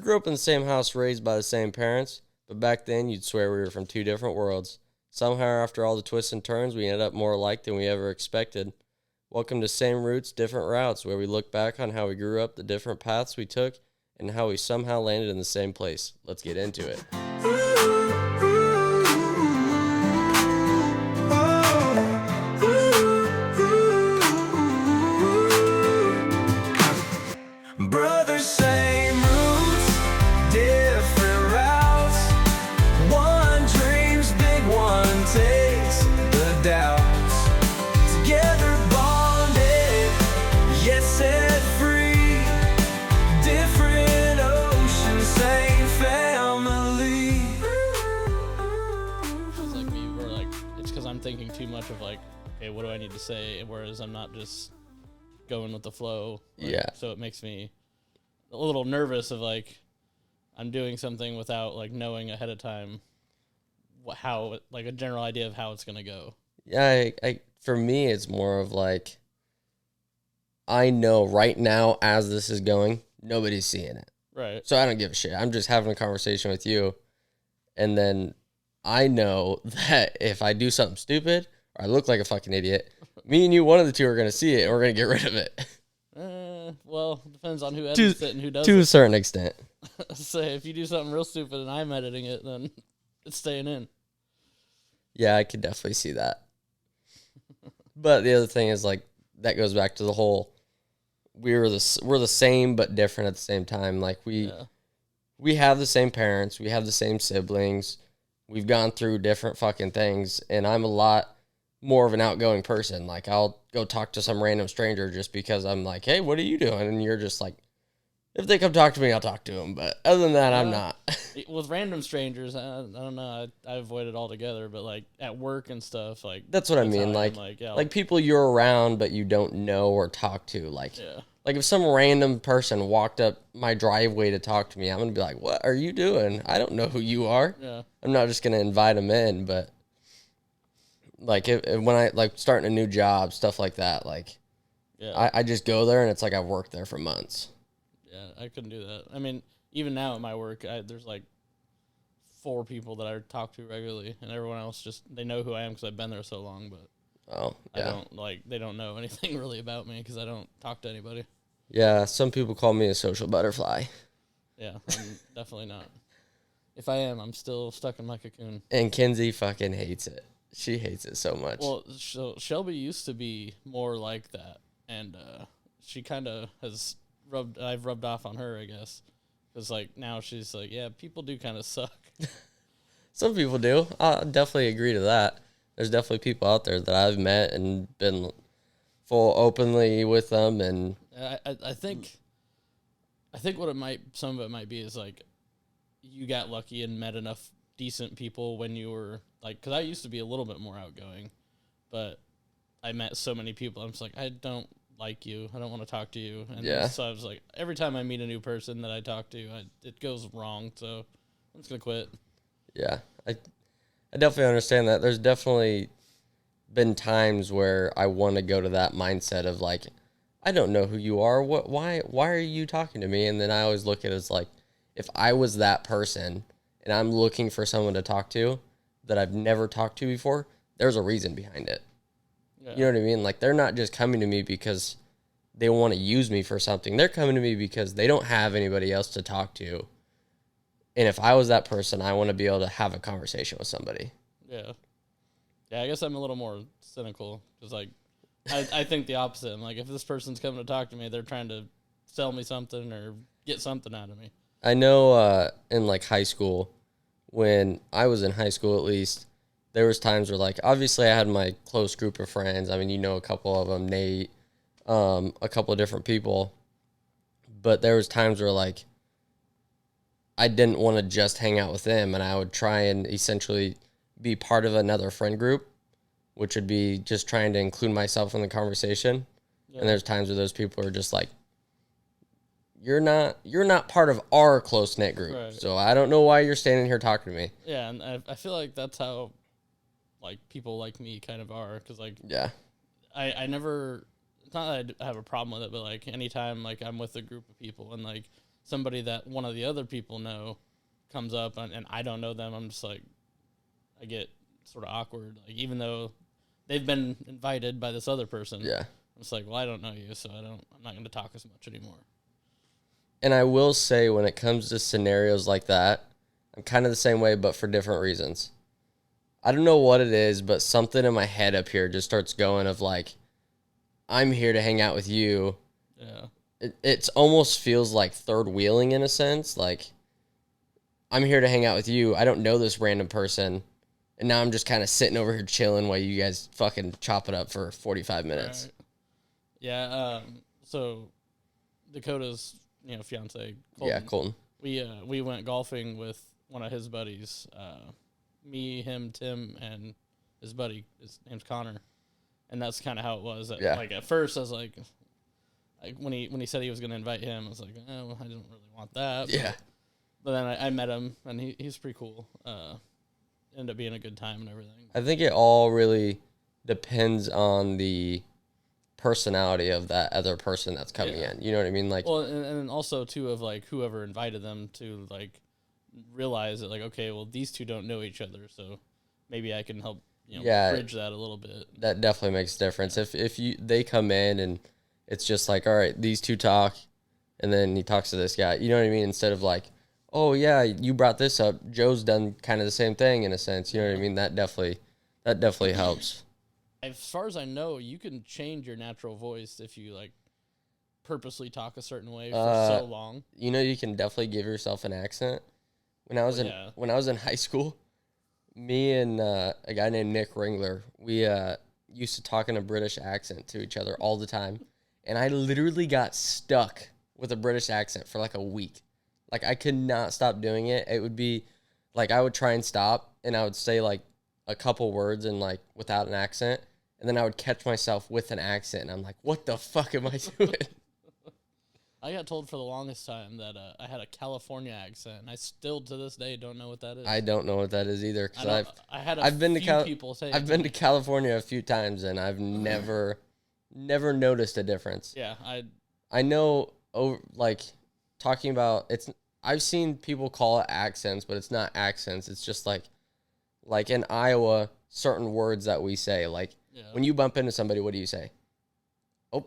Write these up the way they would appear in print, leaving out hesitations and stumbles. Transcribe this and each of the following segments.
grew up in the same house, raised by the same parents, but back then you'd swear we were from two different worlds. Somehow, after all the twists and turns, we ended up more alike than we ever expected. Welcome to Same Roots, Different Routes, where we look back on how we grew up, the different paths we took, and how we somehow landed in the same place. Let's get into it. Brothers, same roots, different routes. One dreams big, one takes the doubts. Together bonded, yet set free. Different oceans, same family. It's like me, where like it's because I'm thinking too much of like, okay, what do I need to say? Whereas I'm not just going with the flow. Like, Yeah. So it makes me a little nervous of like I'm doing something without like knowing ahead of time how like a general idea of how it's gonna go. Yeah, I for me, it's more of like, I know right now as this is going, nobody's seeing it. Right. So I don't give a shit. I'm just having a conversation with you. And then I know that if I do something stupid or I look like a fucking idiot, me and you, one of the two are going to see it and we're going to get rid of it. Well, depends on who edits it and who To a doesn't. certain extent. Say if you do something real stupid and I'm editing it, then it's staying in. Yeah, I could definitely see that. But the other thing is, like, that goes back to the whole, we're the same but different at the same time. Like, we have the same parents, we have the same siblings, we've gone through different fucking things, and I'm a lot more of an outgoing person. Like, I'll go talk to some random stranger just because I'm like, hey, what are you doing? And you're just like, if they come talk to me, I'll talk to them. But other than that, I'm not. With random strangers, I don't know. I avoid it altogether. But like at work and stuff, like That's what I mean. how I Like, am, like people you're around but you don't know or talk to. Like, yeah. like if some random person walked up my driveway to talk to me, I'm gonna be like, what are you doing? I don't know who you are. Yeah. I'm not just gonna invite them in. But like if when I like starting a new job, stuff like that, like Yeah. I just go there and it's like I've worked there for months. Yeah, I couldn't do that. I mean, even now at my work, there's like 4 people that I talk to regularly, and everyone else just, they know who I am because I've been there so long, but Oh, yeah. they don't know anything really about me because I don't talk to anybody. Yeah, some people call me a social butterfly. Yeah, I'm definitely not. If I am, I'm still stuck in my cocoon. And Kinsey fucking hates it. She hates it so much. Well, Shelby used to be more like that, and she kind of I've rubbed off on her, I guess. Because, like, now she's like, yeah, people do kind of suck. Some people do. I definitely agree to that. There's definitely people out there that I've met and been full openly with them, and I think what some of it might be is, like, you got lucky and met enough decent people when you were, like, because I used to be a little bit more outgoing, but I met so many people, I'm just like, I don't like you, I don't want to talk to you, and Yeah. so I was like, every time I meet a new person that I talk to, it goes wrong, so I'm just gonna quit. yeah, I definitely understand that. There's definitely been times where I want to go to that mindset of like, I don't know who you are. Why are you talking to me? And then I always look at it as like, if I was that person and I'm looking for someone to talk to that I've never talked to before, there's a reason behind it. Yeah. You know what I mean? Like, they're not just coming to me because they want to use me for something. They're coming to me because they don't have anybody else to talk to. And if I was that person, I want to be able to have a conversation with somebody. Yeah. Yeah, I guess I'm a little more cynical because, like, I think the opposite. I'm like, if this person's coming to talk to me, they're trying to sell me something or get something out of me. I know in, like, high school, when I was in high school at least, there was times where, like, obviously I had my close group of friends. I mean, you know a couple of them, Nate, a couple of different people. But there was times where, like, I didn't want to just hang out with them, and I would try and essentially be part of another friend group, which would be just trying to include myself in the conversation. Yeah. And there's times where those people are just like, you're not part of our close-knit group. Right. So I don't know why you're standing here talking to me. Yeah, and I feel like that's how, like, people like me kind of are, because, like, Yeah. I never, it's not that I have a problem with it, but, like, anytime, like, I'm with a group of people and, like, somebody that one of the other people know comes up and I don't know them, I'm just like, I get sort of awkward. Like, even though they've been invited by this other person. Yeah. I'm just like, well, I don't know you, so I'm not going to talk as much anymore. And I will say, when it comes to scenarios like that, I'm kind of the same way, but for different reasons. I don't know what it is, but something in my head up here just starts going of like, I'm here to hang out with you. Yeah. It almost feels like third wheeling in a sense. Like, I'm here to hang out with you. I don't know this random person. And now I'm just kind of sitting over here chilling while you guys fucking chop it up for 45 minutes. Right. Yeah. So Dakota's, fiance, Colton. Yeah, Colton. We went golfing with one of his buddies. Me, him, Tim, and his buddy. His name's Connor. And that's kind of how it was. Yeah. Like, at first, I was like when he said he was going to invite him, I was like, oh, well, I don't really want that. Yeah. But then I met him, and he's pretty cool. Ended up being a good time and everything. I think it all really depends on the personality of that other person that's coming in. You know what I mean? Like, well, and also too of like whoever invited them to like realize that like, okay, well, these two don't know each other, so maybe I can help bridge that a little bit. That definitely makes a difference. If they come in and it's just like, all right, these two talk, and then he talks to this guy. You know what I mean? Instead of like, oh yeah, you brought this up. Joe's done kind of the same thing in a sense. You know what I mean? That definitely helps. As far as I know, you can change your natural voice if you like purposely talk a certain way for so long. You can definitely give yourself an accent. When I was in high school, me and a guy named Nick Ringler, we used to talk in a British accent to each other all the time, and I literally got stuck with a British accent for like a week. Like, I could not stop doing it. It would be like I would try and stop, and I would say like a couple words and like without an accent, and then I would catch myself with an accent, and I'm like, what the fuck am I doing? I got told for the longest time that I had a California accent, and I still to this day don't know what that is. I don't know what that is either, because I've been to people say I've been to California a few times, and I've never noticed a difference. Yeah, I know, like, talking about I've seen people call it accents, but it's not accents. It's just like in Iowa, certain words that we say, like when you bump into somebody, what do you say? Oh,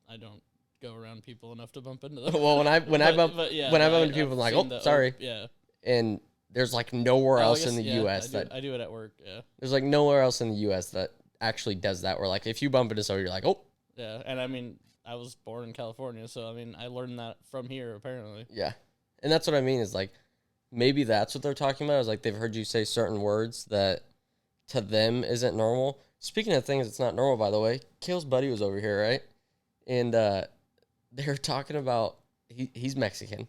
I don't go around people enough to bump into them. Well, when I bump into people, I'm like, oh, sorry. Yeah. And there's like nowhere else in the U.S. I do it at work. Yeah. There's like nowhere else in the U.S. that actually does that. Where like if you bump into somebody, you're like, oh. Yeah, and I mean, I was born in California, so I mean, I learned that from here apparently. Yeah, and that's what I mean is like maybe that's what they're talking about. Is like they've heard you say certain words that to them isn't normal. Speaking of things that's not normal, by the way, Kale's buddy was over here, right? And they were talking about he's Mexican,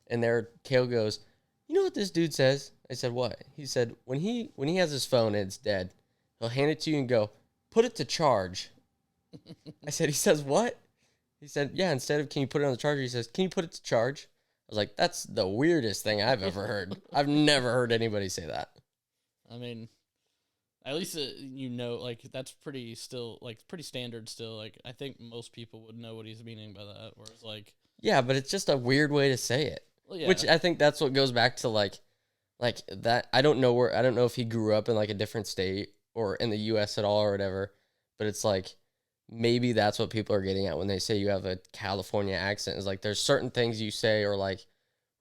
and Kale goes, you know what this dude says? I said, what? He said when he has his phone and it's dead, he'll hand it to you and go, put it to charge. I said, he says what? He said, yeah, instead of can you put it on the charger, he says, can you put it to charge? I was like, that's the weirdest thing I've ever heard. I've never heard anybody say that. I mean, at least like that's pretty standard still. Like I think most people would know what he's meaning by that. Whereas like, yeah, but it's just a weird way to say it. Well, yeah. Which I think that's what goes back to like that. I don't know if he grew up in like a different state or in the U.S. at all or whatever, but it's like maybe that's what people are getting at when they say you have a California accent. Is like there's certain things you say or like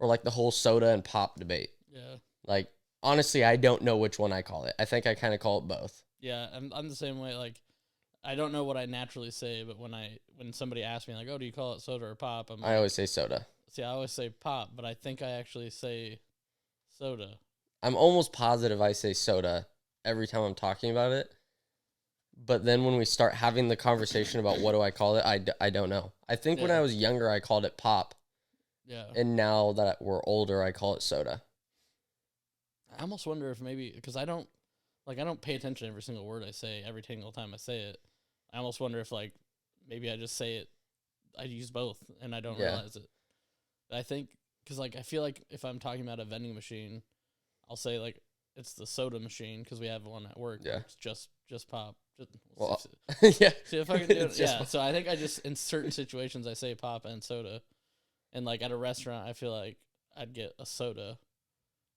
the whole soda and pop debate. Yeah. Like honestly, I don't know which one I call it. I think I kind of call it both. Yeah, I'm the same way. Like I don't know what I naturally say, but when somebody asks me like, "Oh, do you call it soda or pop?" I always say soda. See, I always say pop, but I think I actually say soda. I'm almost positive I say soda every time I'm talking about it. But then when we start having the conversation about what do I call it, I don't know. I think when I was younger, I called it pop. Yeah. And now that we're older, I call it soda. I almost wonder if maybe, because I don't pay attention to every single word I say every single time I say it. I almost wonder if like maybe I just say it, I use both and I don't realize it. I think, because like I feel like if I'm talking about a vending machine, I'll say like it's the soda machine because we have one at work. Yeah. It's just pop. Yeah. See if I can do it. Yeah. So I think I just in certain situations I say pop and soda. And like at a restaurant, I feel like I'd get a soda,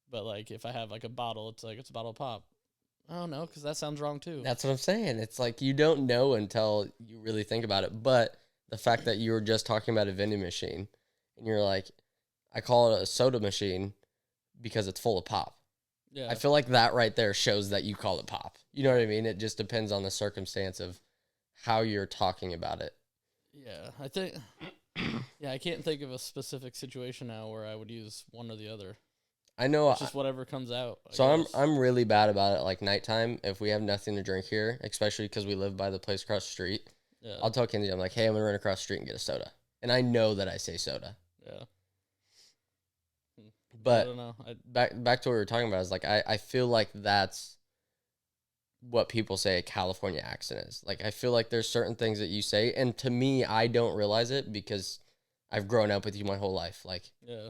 but like if I have like a bottle, it's like it's a bottle of pop. Oh no, because that sounds wrong too. That's what I'm saying. It's like you don't know until you really think about it. But the fact that you were just talking about a vending machine and you're like, I call it a soda machine because it's full of pop. Yeah, I feel like that right there shows that you call it pop. You know what I mean? It just depends on the circumstance of how you're talking about it. yeah. I think. Yeah, I can't think of a specific situation now where I would use one or the other. I know. It's just whatever comes out. I'm really bad about it. Like nighttime, if we have nothing to drink here, especially because we live by the place across the street, Yeah. I'll tell Kenzie, I'm like, hey, I'm gonna run across the street and get a soda, and I know that I say soda. Yeah. But I don't know. back to what we were talking about is like I feel like that's what people say a California accent is. Like I feel like there's certain things that you say, and to me, I don't realize it because I've grown up with you my whole life. Like Yeah.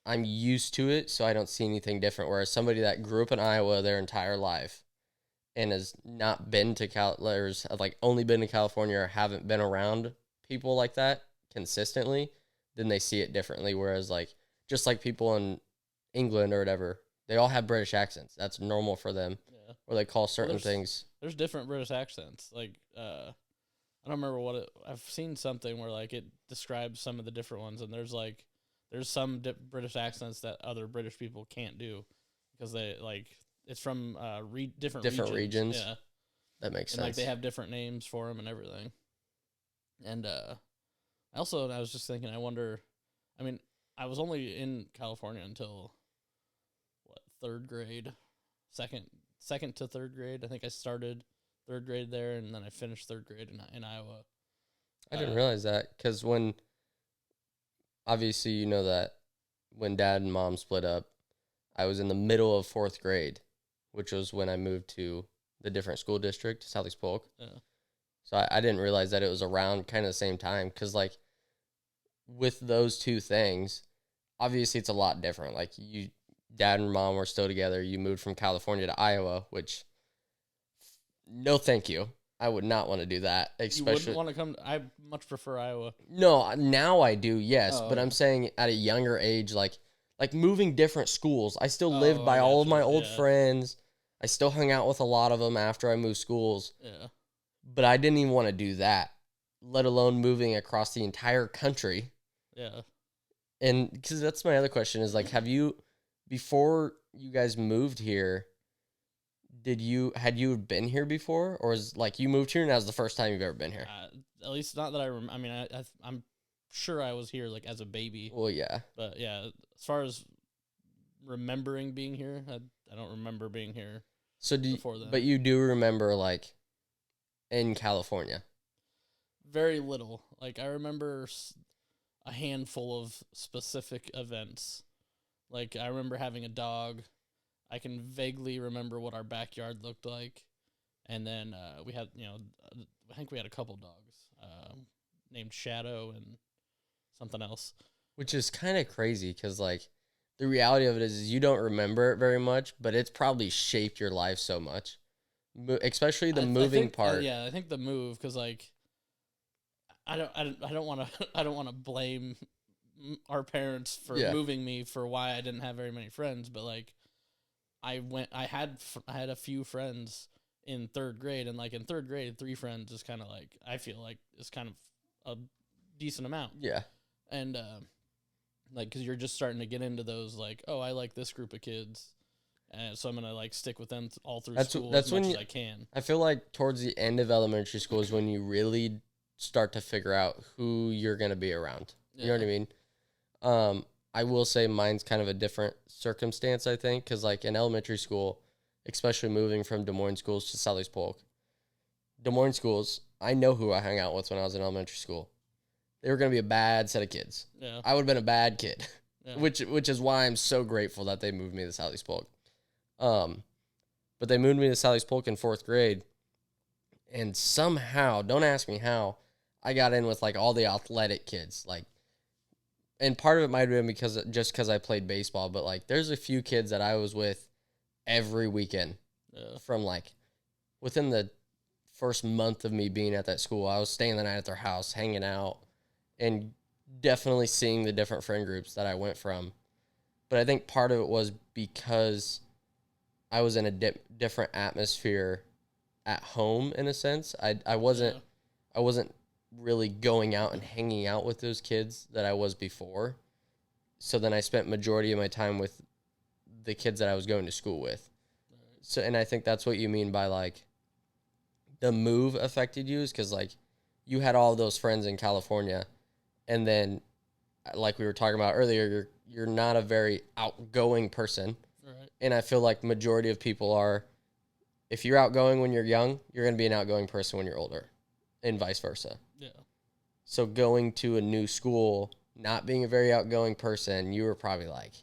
I'm used to it, so I don't see anything different. Whereas somebody that grew up in Iowa their entire life and has not been to or has, like only been to California or haven't been around people like that consistently, then they see it differently. Whereas like just like people in England or whatever, they all have British accents. That's normal for them. Yeah. Or they call certain things. There's different British accents. Like I don't remember what it. I've seen something where like it describes some of the different ones, and there's some British accents that other British people can't do because they like it's from different regions. Yeah, That makes and sense. like they have different names for them and everything. And I was just thinking, I wonder. I mean, I was only in California until third grade, second to third grade. I think I started third grade there, and then I finished third grade in Iowa. I didn't realize that because when, obviously, you know that when dad and mom split up, I was in the middle of fourth grade, which was when I moved to the different school district, Southeast Polk. Yeah. So I didn't realize that it was around kind of the same time because, like, with those two things, obviously it's a lot different. Like, dad and mom were still together. You moved from California to Iowa, which, no thank you. I would not want to do that. Especially, you wouldn't want to come. I much prefer Iowa. No, now I do, yes. Oh, but okay. I'm saying at a younger age, like moving different schools. I still lived by all of my old friends. I still hung out with a lot of them after I moved schools. Yeah. But I didn't even want to do that, let alone moving across the entire country. Yeah. And because that's my other question is like, before you guys moved here, had you been here before, or is like you moved here and that was the first time you've ever been here? At least not that I remember. I mean, I'm sure I was here like as a baby. Well, yeah. But yeah, as far as remembering being here, I don't remember being here. So before then. But you do remember like in California? Very little. Like I remember a handful of specific events. Like I remember having a dog. I can vaguely remember what our backyard looked like. And then we had, I think we had a couple dogs named Shadow and something else. Which is kind of crazy because, like, the reality of it is you don't remember it very much, but it's probably shaped your life so much. Especially the moving part. Yeah, I think the move, because, like, I don't want to blame our parents for moving me for why I didn't have very many friends, but, like, I had a few friends in third grade, and like in third grade, 3 friends is kind of like, I feel like is kind of a decent amount. Yeah. And like, because you're just starting to get into those, like, oh, I like this group of kids, and so I'm gonna like stick with them all through school as much as I can. I feel like towards the end of elementary school is when you really start to figure out who you're gonna be around. You know what I mean? I will say mine's kind of a different circumstance, I think, because, like, in elementary school, especially moving from Des Moines schools to Southeast Polk, Des Moines schools, I know who I hung out with when I was in elementary school. They were going to be a bad set of kids. Yeah. I would have been a bad kid, which is why I'm so grateful that they moved me to Southeast Polk. But they moved me to Southeast Polk in 4th grade, and somehow, don't ask me how, I got in with, like, all the athletic kids, like, and part of it might have been because I played baseball, but, like, there's a few kids that I was with every weekend from, like, within the first month of me being at that school. I was staying the night at their house, hanging out, and definitely seeing the different friend groups that I went from. But I think part of it was because I was in a different atmosphere at home in a sense. I wasn't really going out and hanging out with those kids that I was before. So then I spent majority of my time with the kids that I was going to school with. So, and I think that's what you mean by like the move affected you, is because like you had all those friends in California, and then like we were talking about earlier, you're not a very outgoing person. Right. And I feel like majority of people are, if you're outgoing when you're young, you're going to be an outgoing person when you're older, and vice versa. Yeah. So going to a new school, not being a very outgoing person, you were probably like,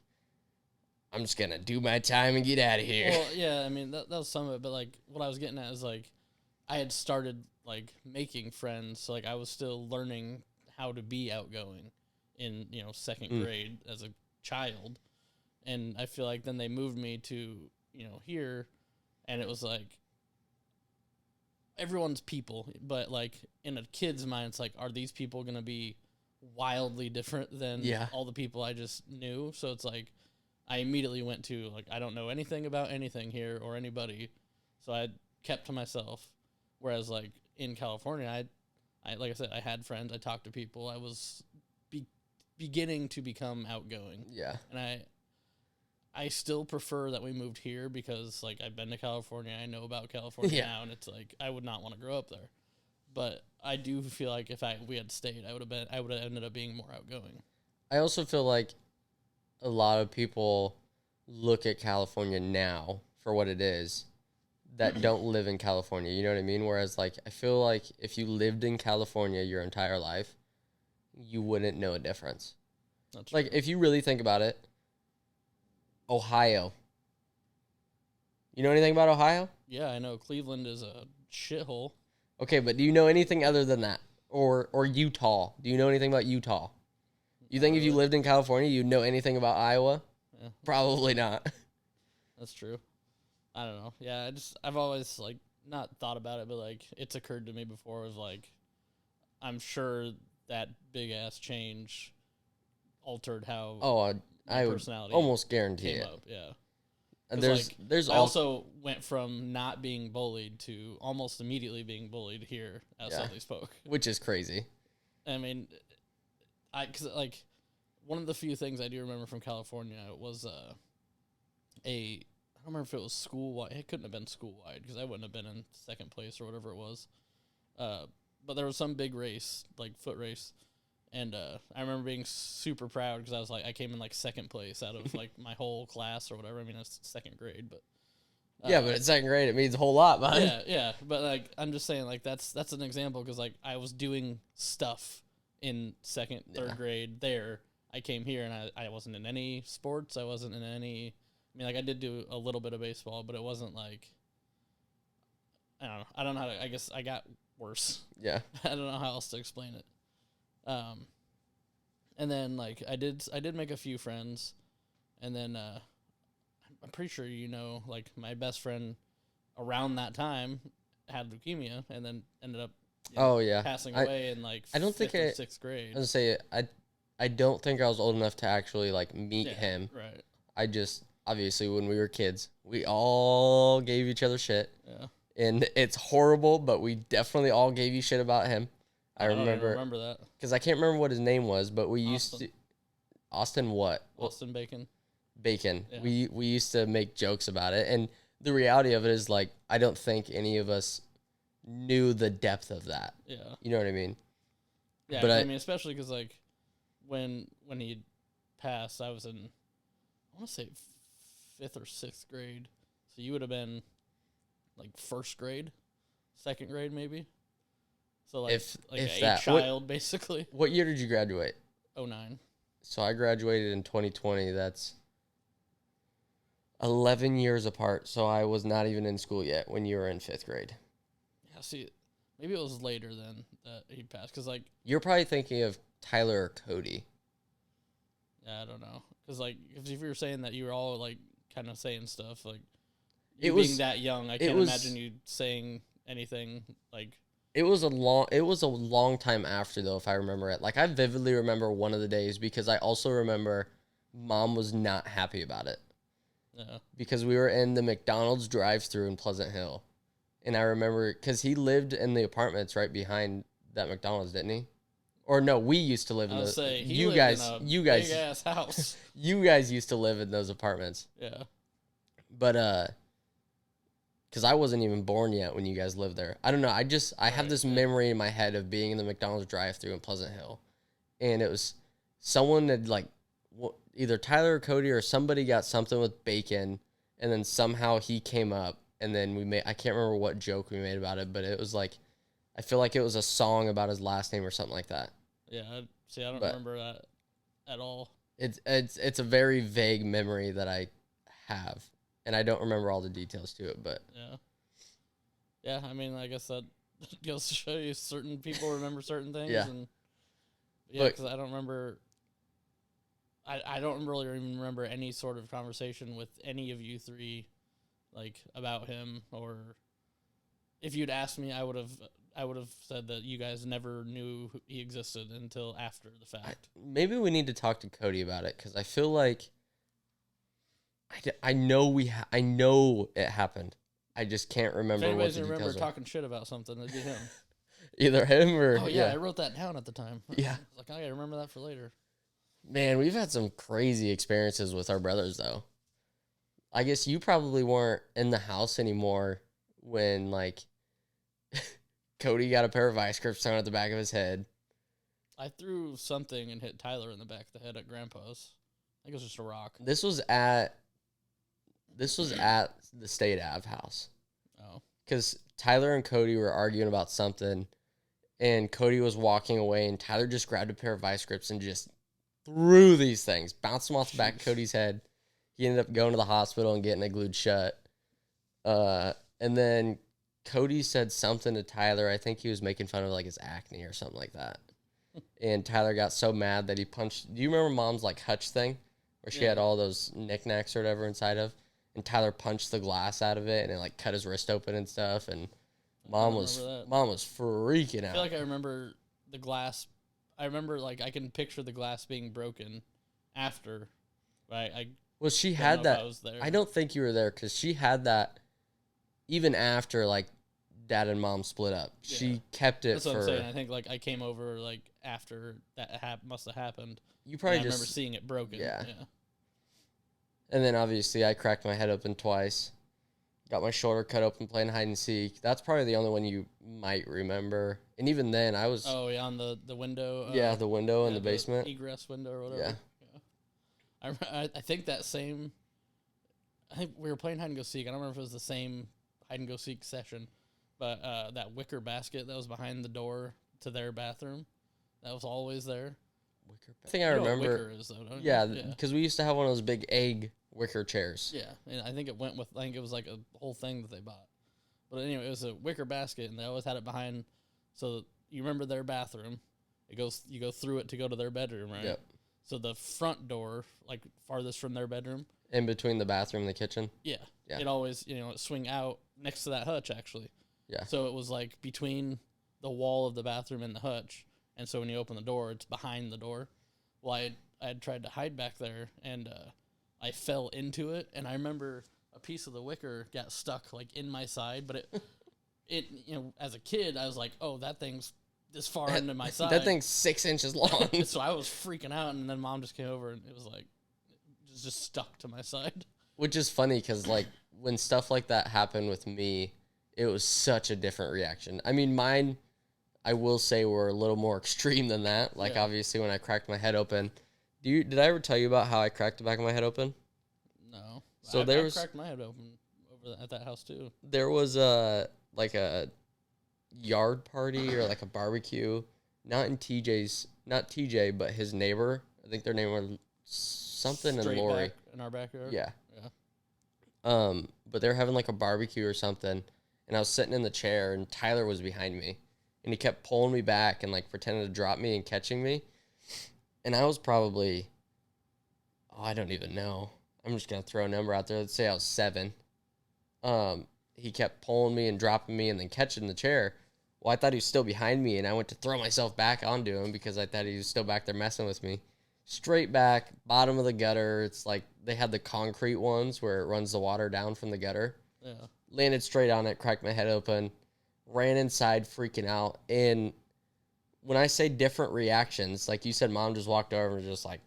I'm just going to do my time and get out of here. Well, yeah, I mean, that was some of it, but, like, what I was getting at is, like, I had started, like, making friends, so, like, I was still learning how to be outgoing in, you know, second grade as a child, and I feel like then they moved me to, you know, here, and it was, like, everyone's people, but, like, in a kid's mind, it's like, are these people going to be wildly different than all the people I just knew? So it's, like, I immediately went to, like, I don't know anything about anything here or anybody, so I kept to myself. Whereas, like, in California, I like I said, I had friends, I talked to people, I was beginning to become outgoing. Yeah. And I still prefer that we moved here because, like, I've been to California, I know about California now, and it's, like, I would not want to grow up there. But I do feel like if we had stayed, I would have ended up being more outgoing. I also feel like a lot of people look at California now for what it is that don't live in California. You know what I mean? Whereas, like, I feel like if you lived in California your entire life, you wouldn't know a difference. That's like, true. if you really think about it, Ohio. You know anything about Ohio? Yeah, I know Cleveland is a shithole. Okay, but do you know anything other than that? Or Utah? Do you know anything about Utah? You think if you lived in California, you'd know anything about Iowa? Yeah. Probably not. That's true. I don't know. Yeah, I've always, like, not thought about it, but, like, it's occurred to me before. It was like, I'm sure that big ass change altered how I would personality almost guarantee came it. up. Yeah. And I also went from not being bullied to almost immediately being bullied here at Sully Spoke, which is crazy. I mean, because, like, one of the few things I do remember from California was I don't remember if it was school-wide. It couldn't have been school-wide because I wouldn't have been in second place or whatever it was. But there was some big race, like foot race, and I remember being super proud because I was like, I came in like second place out of like my whole class or whatever. I mean, it's second grade, but yeah, but in second grade it means a whole lot, man. Yeah. But like, I'm just saying, like that's an example because like I was doing stuff in second, third grade there. I came here and I wasn't in any sports. I wasn't in any. I mean, like, I did do a little bit of baseball, but it wasn't like, I don't know. I don't know how to, I guess I got worse. Yeah. I don't know how else to explain it. And then, like, I did make a few friends, and then I'm pretty sure, you know, like, my best friend around that time had leukemia and then ended up passing away in, like, I don't think or sixth grade. I was going to say, I don't think I was old enough to actually, like, meet him. Right. I just... Obviously, when we were kids, we all gave each other shit. Yeah. And it's horrible, but we definitely all gave you shit about him. I remember that. Because I can't remember what his name was, but we used to... Austin what? Austin Bacon. Bacon. Yeah. We used to make jokes about it. And the reality of it is, like, I don't think any of us knew the depth of that. Yeah. You know what I mean? Yeah, but I mean, especially because, like, when he passed, I was in, I want to say, 5th or 6th grade. So you would have been like 1st grade, 2nd grade maybe. So like if a that. child basically. What year did you graduate? 09. So I graduated in 2020. That's 11 years apart. So I was not even in school yet when you were in 5th grade. Yeah, see, maybe it was later than that he passed. Because, like... You're probably thinking of Tyler or Cody. Yeah, I don't know. Because, like, if you were saying that you were all, like, kind of saying stuff, like, it being was that young, I can't imagine you saying anything, like... It was a long time after though, if I remember it. Like I vividly remember one of the days because I also remember Mom was not happy about it. Yeah. Because we were in the McDonald's drive-thru in Pleasant Hill. And I remember cuz he lived in the apartments right behind that McDonald's, didn't he? Or no, we used to live in those. You guys big ass house. You guys used to live in those apartments. Yeah. But because I wasn't even born yet when you guys lived there. I don't know. I have this memory in my head of being in the McDonald's drive-thru in Pleasant Hill, and it was someone had like either Tyler or Cody or somebody got something with bacon, and then somehow he came up, and then I can't remember what joke we made about it, but it was like I feel like it was a song about his last name or something like that. Yeah. I don't remember that at all. It's a very vague memory that I have. And I don't remember all the details to it, but yeah. I mean, I guess that goes to show you certain people remember certain things. Yeah. And because I don't remember. I don't really even remember any sort of conversation with any of you three, like about him. Or if you'd asked me, I would have said that you guys never knew he existed until after the fact. Maybe we need to talk to Cody about it because I feel like. I know I know it happened. I just can't remember if what the remember details talking shit about something, it'd be him. Either him or I wrote that down at the time. Yeah, I was like, I gotta remember that for later. Man, we've had some crazy experiences with our brothers though. I guess you probably weren't in the house anymore when like Cody got a pair of ice grips thrown at the back of his head. I threw something and hit Tyler in the back of the head at Grandpa's. I think it was just a rock. This was at the State Ave house. Oh. Because Tyler and Cody were arguing about something, and Cody was walking away, and Tyler just grabbed a pair of vice grips and just threw these things, bounced them off the back of Cody's head. He ended up going to the hospital and getting it glued shut. And then Cody said something to Tyler. I think he was making fun of like his acne or something like that. And Tyler got so mad that he punched. Do you remember Mom's like hutch thing? Where she had all those knickknacks or whatever inside of, and Tyler punched the glass out of it, and it like cut his wrist open and stuff. And Mom was freaking out. I feel like I remember the glass. I remember like I can picture the glass being broken after. Right? She had that. I don't think you were there because she had that even after like Dad and Mom split up. Yeah. She kept it. That's what I'm saying. I think like I came over like after that must have happened. You probably I remember seeing it broken. Yeah. And then obviously I cracked my head open twice. Got my shoulder cut open playing hide and seek. That's probably the only one you might remember. And even then I was... Oh, yeah, on the window. The window in the basement. Egress window or whatever. Yeah. I think that same... I think we were playing hide and go seek. I don't remember if it was the same hide and go seek session. But that wicker basket that was behind the door to their bathroom, that was always there. I think I remember. Know what wicker is, though, don't you? Yeah, because we used to have one of those big egg wicker chairs. Yeah, and I think it was like a whole thing that they bought. But anyway, it was a wicker basket, and they always had it behind. So you remember their bathroom? You go through it to go to their bedroom, right? Yep. So the front door, like farthest from their bedroom, in between the bathroom and the kitchen. Yeah. It always it swing out next to that hutch actually. Yeah. So it was like between the wall of the bathroom and the hutch. And so when you open the door, it's behind the door. Well, I had tried to hide back there, and I fell into it. And I remember a piece of the wicker got stuck like in my side. But it as a kid, I was like, oh, that thing's this far into my side. That thing's 6 inches long. So I was freaking out, and then Mom just came over, and it was like, it was just stuck to my side. Which is funny because like when stuff like that happened with me, it was such a different reaction. I mean, mine, I will say, were a little more extreme than that. Like, obviously, when I cracked my head open. Did I ever tell you about how I cracked the back of my head open? No. So I cracked my head open at that house, too. There was a yard party or like a barbecue. Not TJ, but his neighbor. I think their name was something Straight in Lori. Back in our backyard? Yeah. But they were having like a barbecue or something. And I was sitting in the chair, and Tyler was behind me. And he kept pulling me back and, like, pretending to drop me and catching me. And I was probably, I don't even know. I'm just going to throw a number out there. Let's say I was 7. He kept pulling me and dropping me and then catching the chair. Well, I thought he was still behind me, and I went to throw myself back onto him because I thought he was still back there messing with me. Straight back, bottom of the gutter. It's like they had the concrete ones where it runs the water down from the gutter. Yeah. Landed straight on it, cracked my head open, ran inside freaking out. And when I say different reactions, like you said, Mom just walked over and was just like,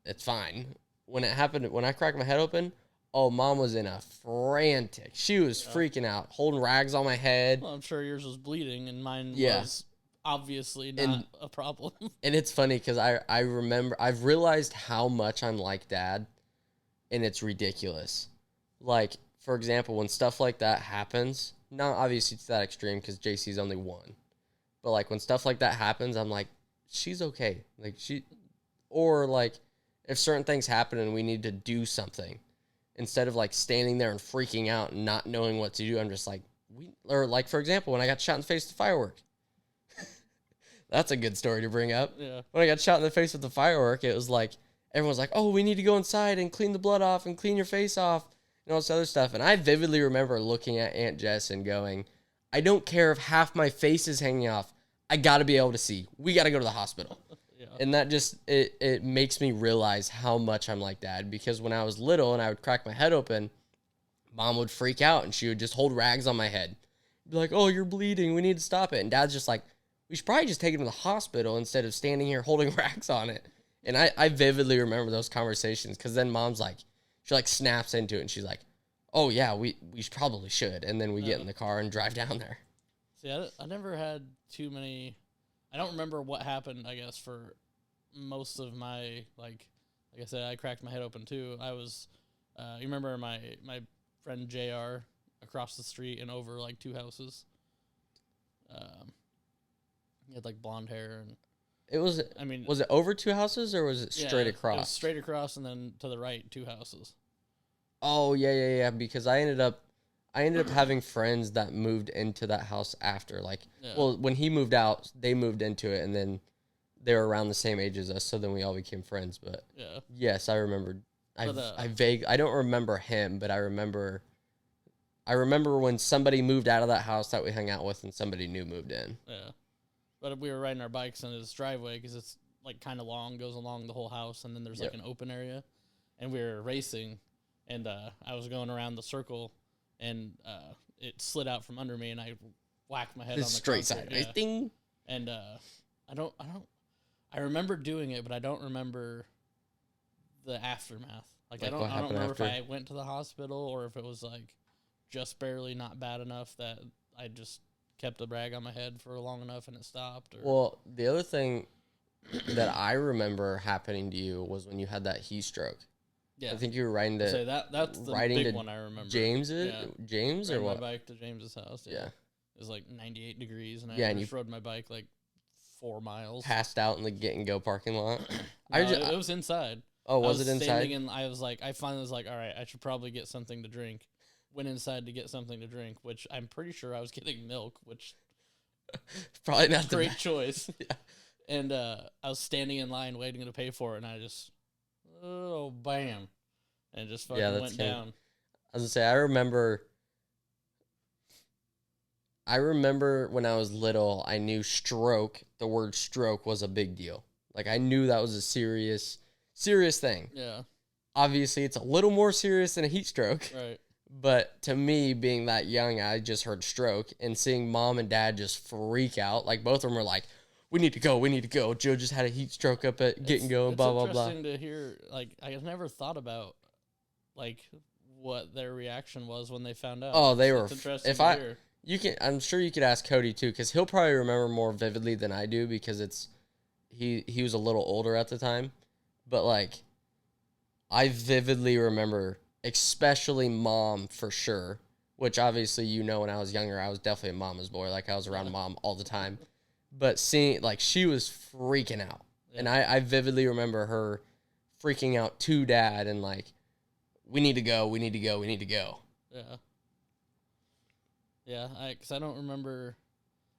it's fine. When it happened, when I cracked my head open, oh, Mom was in a frantic. She was freaking out, holding rags on my head. Well, I'm sure yours was bleeding, and mine was obviously not a problem. And it's funny because I remember, I've realized how much I'm like Dad, and it's ridiculous. Like, for example, when stuff like that happens, not obviously to that extreme because JC's only 1, but like when stuff like that happens, I'm like, she's okay. Like or like if certain things happen and we need to do something, instead of like standing there and freaking out and not knowing what to do, I'm just like, or like for example, when I got shot in the face with the firework. That's a good story to bring up. Yeah. When I got shot in the face with the firework, it was like, everyone's like, oh, we need to go inside and clean the blood off and clean your face off and all this other stuff. And I vividly remember looking at Aunt Jess and going, I don't care if half my face is hanging off. I got to be able to see. We got to go to the hospital. Yeah. And that just, it makes me realize how much I'm like Dad. Because when I was little and I would crack my head open, Mom would freak out and she would just hold rags on my head. Be like, oh, you're bleeding. We need to stop it. And Dad's just like, we should probably just take him to the hospital instead of standing here holding rags on it. And I vividly remember those conversations because then Mom's like, she like snaps into it and she's like, oh yeah, we probably should. And then we get in the car and drive down there. See, I never had too many. I don't remember what happened, I guess, for most of my, like I said, I cracked my head open too. I was, you remember my friend JR across the street and over like 2 houses? He had like blonde hair and It was, I mean, was it over 2 houses or was it straight across? It was straight across and then to the right 2 houses. Oh yeah. Because I ended up having friends that moved into that house after. Like, well, when he moved out, they moved into it, and then they were around the same age as us. So then we all became friends. But yes, I remembered. I don't remember him, but I remember when somebody moved out of that house that we hung out with, and somebody new moved in. Yeah. But we were riding our bikes in his driveway because it's like kind of long, goes along the whole house, and then there's like an open area. And we were racing, and I was going around the circle, and it slid out from under me, and I whacked my head on the straight concrete. side. Ding. And I remember doing it, but I don't remember the aftermath. Like I don't remember if I went to the hospital or if it was like just barely not bad enough that I just kept the rag on my head for long enough and it stopped. Or... Well, the other thing that I remember happening to you was when you had that heat stroke. Yeah, I think you were riding to. So that's the big one I remember. James or what? My bike to James's house. Yeah. It was like 98 degrees, and I just rode my bike like 4 miles. Passed out in the get and go parking lot. It was inside. Oh, was it inside? I finally was like, all right, I should probably get something to drink. Went inside to get something to drink, which I'm pretty sure I was getting milk, which probably not the great choice. Yeah. And I was standing in line waiting to pay for it, and I just, bam, and it just fucking went down. I was gonna say, I remember when I was little, I knew the word stroke was a big deal. Like I knew that was a serious thing. Yeah. Obviously, it's a little more serious than a heat stroke. Right. But to me, being that young, I just heard stroke, and seeing Mom and Dad just freak out. Like both of them were like, we need to go. Joe just had a heat stroke up at Getting Go, blah, blah, blah. It's interesting to hear, like, I never thought about, like, what their reaction was when they found out. Oh, they were, interesting to hear. I'm sure you could ask Cody too, because he'll probably remember more vividly than I do, because he was a little older at the time. But, like, I vividly remember, especially Mom for sure, which obviously, when I was younger, I was definitely a mama's boy. Like, I was around Mom all the time. But seeing, like, she was freaking out. Yeah. And I vividly remember her freaking out to Dad and, like, we need to go. Yeah. Yeah, because I don't remember.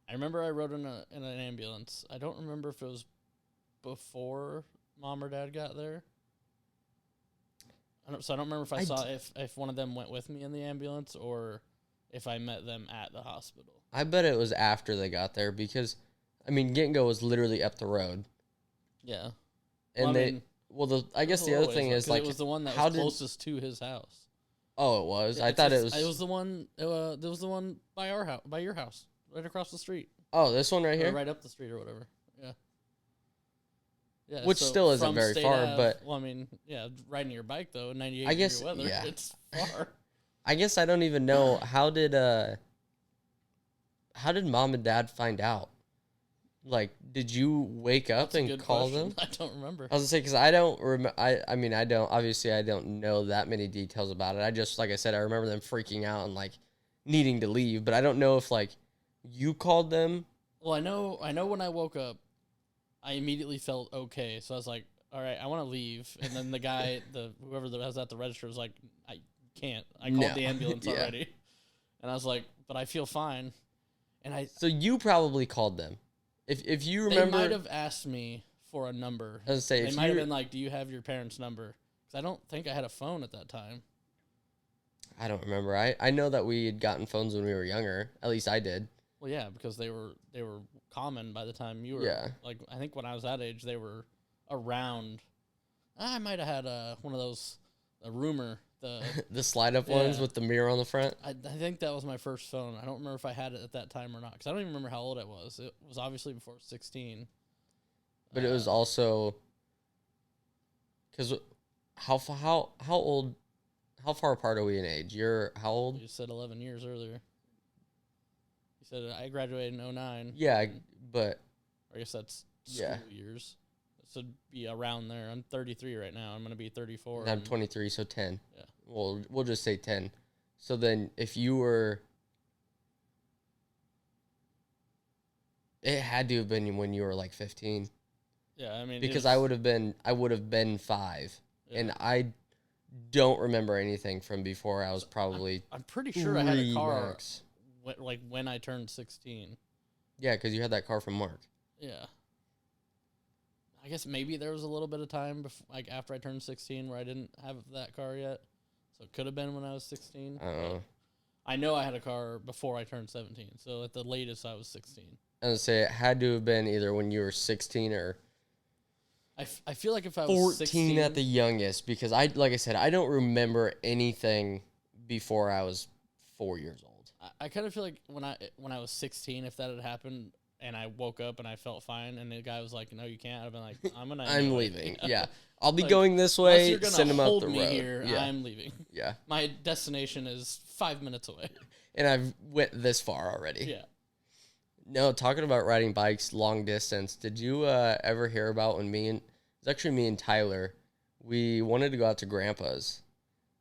I remember I rode in an ambulance. I don't remember if it was before Mom or Dad got there. I don't remember if I saw if one of them went with me in the ambulance or if I met them at the hospital. I bet it was after they got there because, I mean, Get and Go was literally up the road. Yeah. And I guess the other thing is, like, it was the one that how was closest to his house. Oh, it was? Yeah, I thought it was. It was the one. It was the one by our house, by your house, right across the street. Oh, this one right here, or right up the street or whatever. Yeah. Yeah. Which still isn't very far, but well, I mean, yeah, riding your bike though, 98 I guess degree weather, yeah. it's far. I guess I don't even know how did mom and dad find out? Like, did you wake up and call them? I don't remember. I was gonna say because I don't remember. I mean, I don't. Obviously, I don't know that many details about it. I just, like I said, I remember them freaking out and like needing to leave, but I don't know if like you called them. Well, I know. When I woke up, I immediately felt okay. So I was like, "All right, I want to leave." And then the guy, whoever that was at the register, was like, "I can't. I called the ambulance already." And I was like, "But I feel fine." And So you probably called them. If you remember, they might have asked me for a number. I was gonna say, they might have been like, "Do you have your parents' number?" Because I don't think I had a phone at that time. I don't remember. I know that we had gotten phones when we were younger. At least I did. Well, yeah, because they were common by the time you were. Yeah. Like, I think when I was that age, they were around. I might have had one of those, a rumor. The slide up ones with the mirror on the front. I think that was my first phone. I don't remember if I had it at that time or not, because I don't even remember how old I was. It was obviously before 16. But it was also because how old, how far apart are we in age? You're how old? You said 11 years earlier. You said I graduated in 09. Yeah, but I guess that's school years. So be around there. I'm 33 right now. I'm going to be 34. I'm 23, so 10. Yeah. Well, we'll just say 10. So then if you were... It had to have been when you were like 15. Yeah, I mean... Because I would have been 5. Yeah. And I don't remember anything from before I was probably... I'm pretty sure I had a car max. When I turned 16. Yeah, because you had that car from Mark. Yeah. I guess maybe there was a little bit of time before, like after I turned 16 where I didn't have that car yet. So it could have been when I was 16. I don't know. I know I had a car before I turned 17. So at the latest I was 16. I would say it had to have been either when you were 16 or I feel like if I was 14 16, at the youngest, because like I said, I don't remember anything before I was 4 years old. I kind of feel like when I was 16, if that had happened and I woke up and I felt fine and the guy was like, "No, you can't," I'd been like, I'm leaving. Yeah. I'll be going this way. You're gonna send him hold up the me road. here, Yeah. I'm leaving. Yeah. My destination is 5 minutes away. And I've went this far already. Yeah. No, talking about riding bikes long distance, did you ever hear about when it was actually me and Tyler, we wanted to go out to Grandpa's.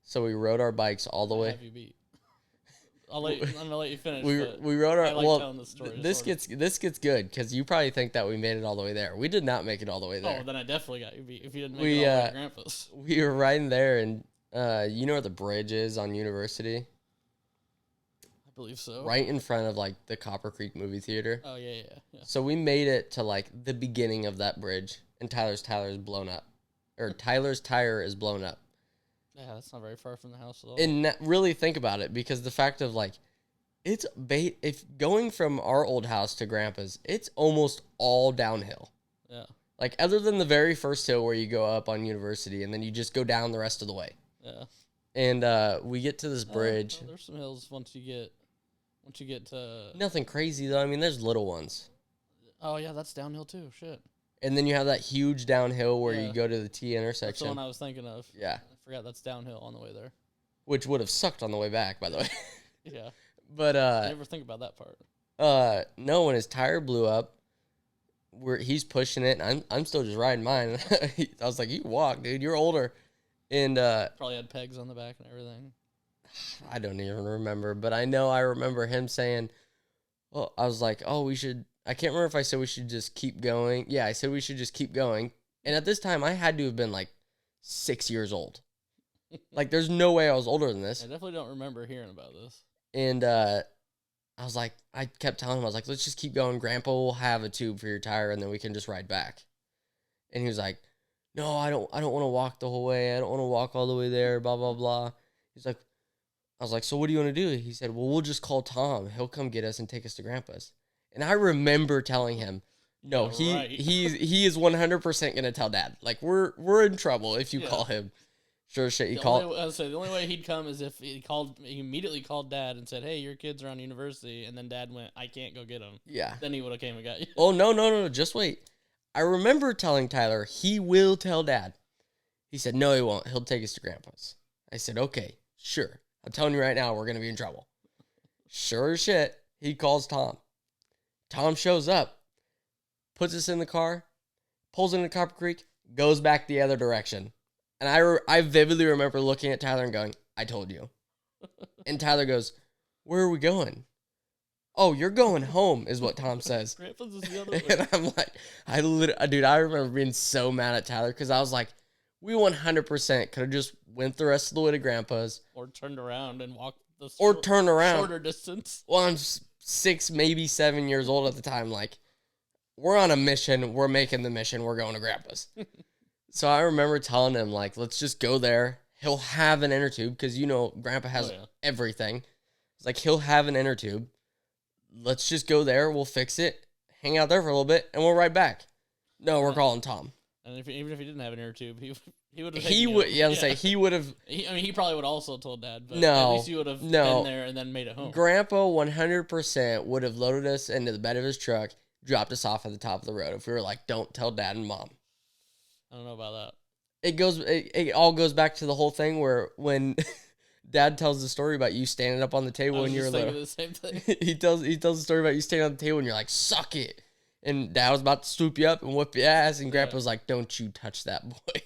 So we rode our bikes all the way. Have you beat? I'm gonna let you finish. We rode our I like telling the story. This gets good because you probably think that we made it all the way there. We did not make it all the way there. Oh, then I definitely got you beat. If you didn't make it all the way to Grandpa's. We were riding there, and you know where the bridge is on University? I believe so. Right in front of like the Copper Creek movie theater. Oh yeah. So we made it to like the beginning of that bridge, and Tyler's tire is blown up, or Tyler's tire is blown up. Yeah, that's not very far from the house at all. And really think about it, because the fact of like, if going from our old house to Grandpa's, it's almost all downhill. Yeah. Like other than the very first hill where you go up on University, and then you just go down the rest of the way. Yeah. And we get to this bridge. There's some hills once you get to. Nothing crazy though. I mean, there's little ones. Oh yeah, that's downhill too. Shit. And then you have that huge downhill where you go to the T intersection. That's the one I was thinking of. Yeah. I forgot that's downhill on the way there. Which would have sucked on the way back, by the way. Yeah. But I never think about that part. No, when his tire blew up, he's pushing it, and I'm still just riding mine. I was like, "You walk, dude. You're older." And probably had pegs on the back and everything. I don't even remember, but I remember him saying, "Well," I was like, "Oh, we should." I can't remember if I said we should just keep going. Yeah, I said we should just keep going. And at this time, I had to have been like 6 years old. Like, there's no way I was older than this. I definitely don't remember hearing about this. And I was like, I kept telling him, I was like, let's just keep going. Grandpa will have a tube for your tire, and then we can just ride back. And he was like, no, I don't want to walk the whole way. I don't want to walk all the way there, blah, blah, blah. He's like, I was like, so what do you want to do? He said, well, we'll just call Tom. He'll come get us and take us to Grandpa's. And I remember telling him, no, he is 100% gonna tell Dad. Like we're in trouble if you call him. Sure shit, the only way he'd come is if he immediately called Dad and said, hey, your kids are on university, and then Dad went, I can't go get them. Yeah. Then he would have came and got you. Oh no, just wait. I remember telling Tyler he will tell Dad. He said, no, he won't. He'll take us to Grandpa's. I said, okay, sure. I'm telling you right now, we're gonna be in trouble. Sure as shit, he calls Tom. Tom shows up, puts us in the car, pulls into Copper Creek, goes back the other direction. And I vividly remember looking at Tyler and going, I told you. And Tyler goes, where are we going? Oh, you're going home, is what Tom says. Grandpa's is the other way. And I'm like, I remember being so mad at Tyler because I was like, we 100% could have just went the rest of the way to Grandpa's. Or turned around and walked the shorter distance. Well, I'm 6, maybe 7 years old at the time. Like, we're on a mission. We're making the mission. We're going to Grandpa's. So I remember telling him, like, let's just go there. He'll have an inner tube because, Grandpa has everything. It's like, he'll have an inner tube. Let's just go there. We'll fix it. Hang out there for a little bit, and we'll ride back. No, we're calling Tom. And even if he didn't have an inner tube, he would have. He would. Yeah, I'm saying he would have. He probably would also told Dad. But no, at least he would have been there and then made it home. Grandpa 100% would have loaded us into the bed of his truck, dropped us off at the top of the road if we were like, "Don't tell Dad and Mom." I don't know about that. It all goes back to the whole thing where when Dad tells the story about you standing up on the table when you're little. The same thing. he tells the story about you standing on the table and you're like, "Suck it." And Dad was about to swoop you up and whip your ass, and Grandpa was like, "Don't you touch that boy."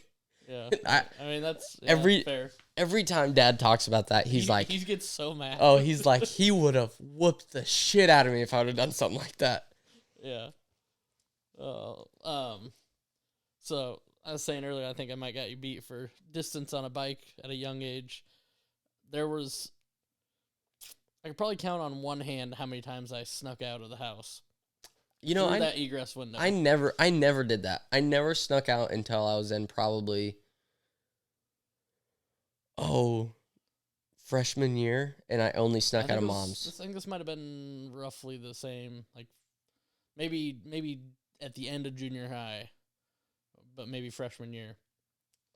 Yeah, I mean that's fair. Every time Dad talks about that, he gets so mad. Oh, he's like, he would have whooped the shit out of me if I would have done something like that. Yeah. So I was saying earlier, I think I might got you beat for distance on a bike at a young age. I could probably count on one hand how many times I snuck out of the house. Through that egress window. I never did that. I never snuck out until I was in probably, freshman year, and I only snuck out of Mom's. I think this might have been roughly the same, like maybe at the end of junior high, but maybe freshman year.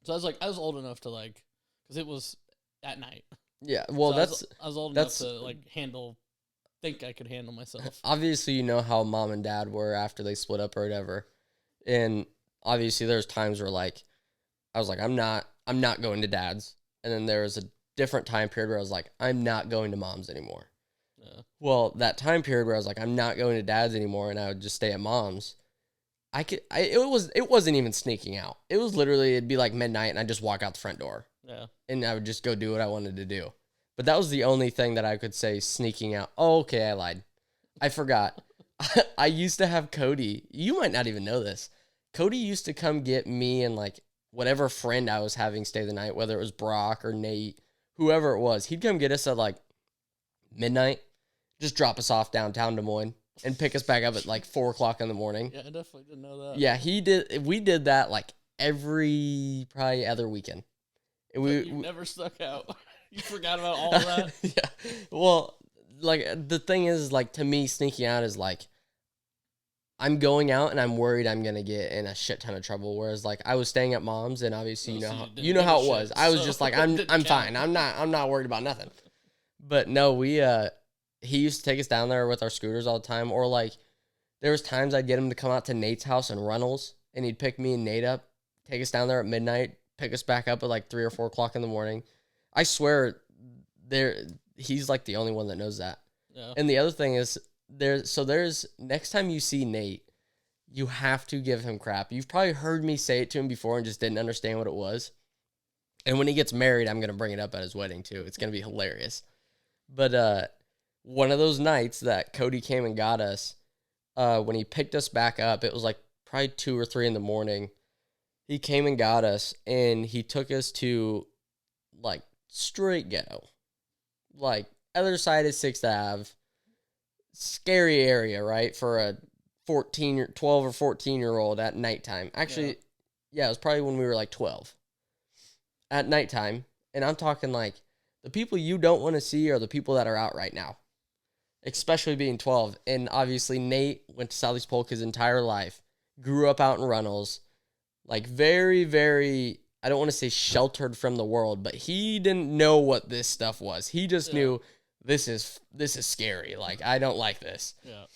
So I was old enough to because it was at night. Yeah, well, so I was old enough to think I could handle myself. Obviously, you know how Mom and Dad were after they split up or whatever, and obviously there's times where I was like, I'm not going to Dad's, and then there was a different time period where I was like, I'm not going to Mom's anymore. Yeah. Well, that time period where I was like, I'm not going to Dad's anymore, and I would just stay at Mom's. It wasn't even sneaking out. It was literally, it'd be like midnight, and I'd just walk out the front door. Yeah. And I would just go do what I wanted to do. But that was the only thing that I could say sneaking out. Oh, okay, I lied. I forgot. I used to have Cody. You might not even know this. Cody used to come get me and whatever friend I was having stay the night, whether it was Brock or Nate, whoever it was. He'd come get us at midnight, just drop us off downtown Des Moines, and pick us back up at 4 o'clock in the morning. Yeah, I definitely didn't know that. Yeah, he did. We did that every probably other weekend. You never stuck out. You forgot about all of that? Yeah. Well, the thing is, to me, sneaking out is I'm going out and I'm worried I'm going to get in a shit ton of trouble. Whereas, I was staying at Mom's, and obviously, you know how it was. I was just I'm fine. I'm not worried about nothing. But no, he used to take us down there with our scooters all the time. Or, there was times I'd get him to come out to Nate's house in Runnels, and he'd pick me and Nate up, take us down there at midnight, pick us back up at 3 or 4 o'clock in the morning. I swear, he's the only one that knows that. Yeah. And the other thing is, there's next time you see Nate, you have to give him crap. You've probably heard me say it to him before and just didn't understand what it was. And when he gets married, I'm going to bring it up at his wedding too. It's going to be hilarious. But one of those nights that Cody came and got us, when he picked us back up, it was probably 2 or 3 in the morning. He came and got us, and he took us to straight ghetto, other side of 6th Ave, scary area, right, for a 12 or 14-year-old at nighttime. Actually, yeah, it was probably when we were 12 at nighttime, and I'm talking The people you don't want to see are the people that are out right now, especially being 12. And obviously, Nate went to Southeast Polk his entire life, grew up out in Runnels, like very, very, I don't want to say sheltered from the world, but he didn't know what this stuff was. He just knew this is scary. Like, I don't like this. Yeah.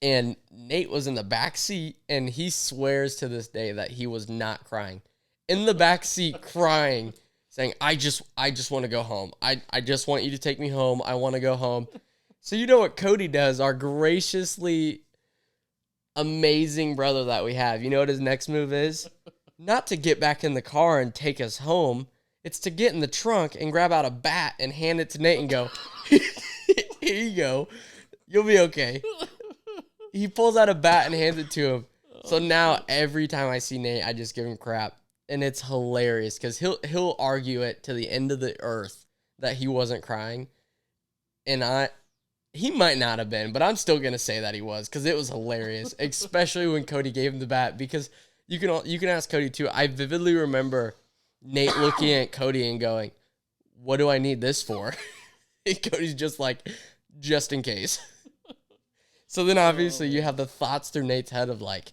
And Nate was in the back seat, and he swears to this day that he was not crying. In the back seat, crying, saying, I just want to go home. I just want you to take me home. I want to go home. So you know what Cody does, our graciously amazing brother that we have. You know what his next move is? Not to get back in the car and take us home. It's to get in the trunk and grab out a bat and hand it to Nate and go, here you go. You'll be okay. He pulls out a bat and hands it to him. So now every time I see Nate, I just give him crap. And it's hilarious because he'll argue it to the end of the earth that he wasn't crying. And he might not have been, but I'm still going to say that he was because it was hilarious, especially when Cody gave him the bat. Because you can ask Cody too. I vividly remember Nate looking at Cody and going, what do I need this for? And Cody's just like, just in case. So then obviously you have the thoughts through Nate's head of like,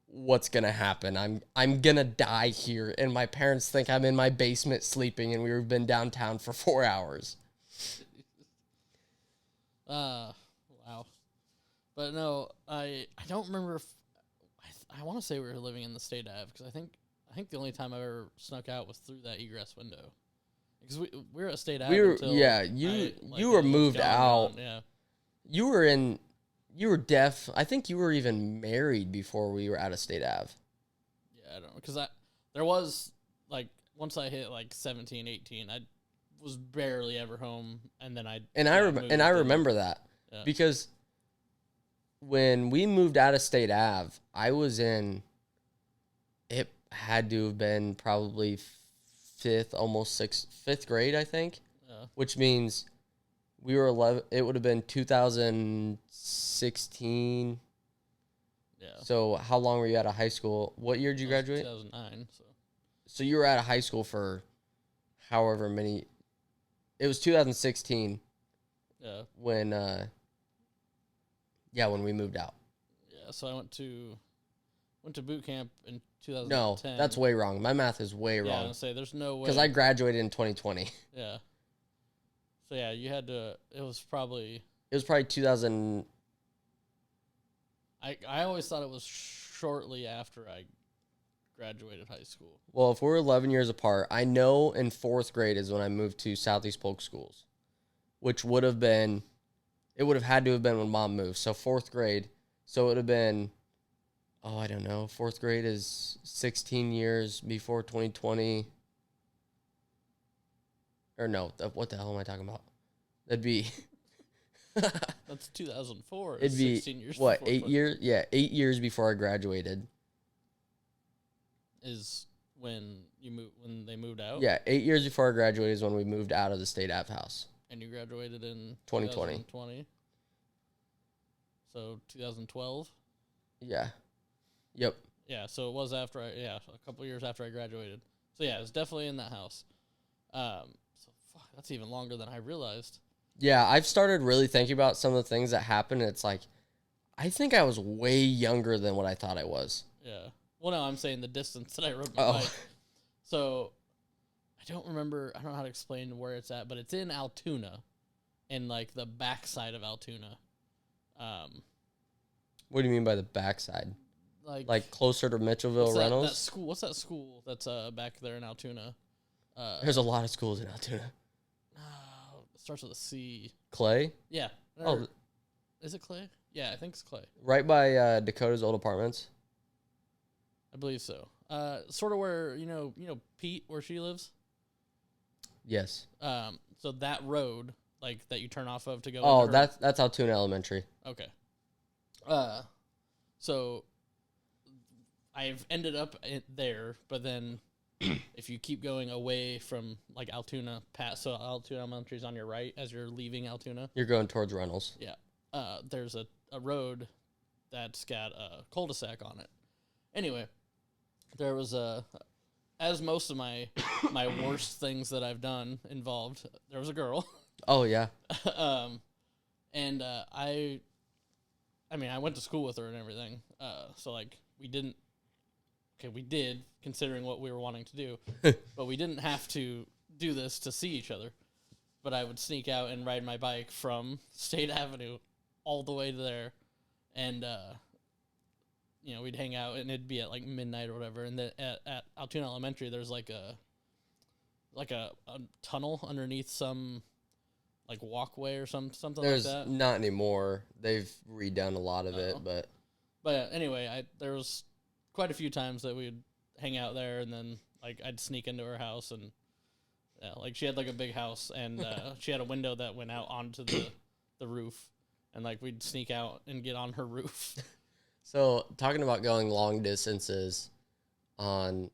what's going to happen? I'm going to die here. And my parents think I'm in my basement sleeping and we've been downtown for 4 hours. Wow. But no, I don't remember if I want to say we were living in the state Ave because I think the only time I ever snuck out was through that egress window. Because we were at State Ave. You were moved out. Yeah. You were deaf. I think you were even married before we were out of State Ave. Yeah, I don't know. Because there was, like, once I hit, like, 17, 18, I was barely ever home. And then I remember that. Yeah. Because when we moved out of State Ave, I was in, it had to have been probably fifth grade, I think. Yeah. Which means we were 11. It would have been 2016. Yeah. So how long were you out of high school? What year did you graduate? 2009. So you were out of high school for however many. It was 2016. Yeah. When we moved out. Yeah. So I went to boot camp in 2010. No, that's way wrong. My math is way wrong. Yeah, I was gonna say there's no way. Because I graduated in 2020. Yeah. So yeah, you had to. It was probably 2000. I always thought it was shortly after I graduated high school. Well, if we're 11 years apart, I know in 4th grade is when I moved to Southeast Polk schools, which would have had to have been when Mom moved. So 4th grade. So it would have been, I don't know. 4th grade is 16 years before 2020. Or no, what the hell am I talking about? That'd be... That's 2004. It'd be, 16 years what, 8 years? Yeah, 8 years before I graduated. Is when they moved out? Yeah, 8 years before I graduated is when we moved out of the State Ave house. And you graduated in 2020. So 2012? Yeah. Yep. Yeah, so it was a couple years after I graduated. So yeah, it was definitely in that house. That's even longer than I realized. Yeah, I've started really thinking about some of the things that happened, and it's like, I think I was way younger than what I thought I was. Yeah. Well, no, I'm saying the distance that I rode my bike. So, I don't know how to explain where it's at, but it's in Altoona, in, like, the backside of Altoona. What do you mean by the backside? Like closer to Mitchellville, Reynolds? That school. What's that school that's back there in Altoona? There's a lot of schools in Altoona. It starts with a C. Clay? Yeah. Is it Clay? Yeah, I think it's Clay. Right by Dakota's old apartments? I believe so. Sort of where, you know Pete, where she lives? Yes. So that road, like, that you turn off of to go... Oh, that's Altoona Elementary. Okay. So I've ended up there, but then if you keep going away from, like, Altoona, so Altoona Elementary is on your right as you're leaving Altoona. You're going towards Reynolds. Yeah. There's a road that's got a cul-de-sac on it. Anyway, there was as most of my worst things that I've done involved, there was a girl. Oh yeah. And I mean, I went to school with her and everything. So like we did, considering what we were wanting to do, but we didn't have to do this to see each other. But I would sneak out and ride my bike from State Avenue all the way to there, and we'd hang out, and it'd be at like midnight or whatever. And at Altoona Elementary, there's like a tunnel underneath some like walkway or something There's like that. Not anymore. They've redone a lot of it, but anyway, there was quite a few times that we'd hang out there, and then like I'd sneak into her house, and like she had like a big house, and she had a window that went out onto the roof, and like we'd sneak out and get on her roof. So talking about going long distances on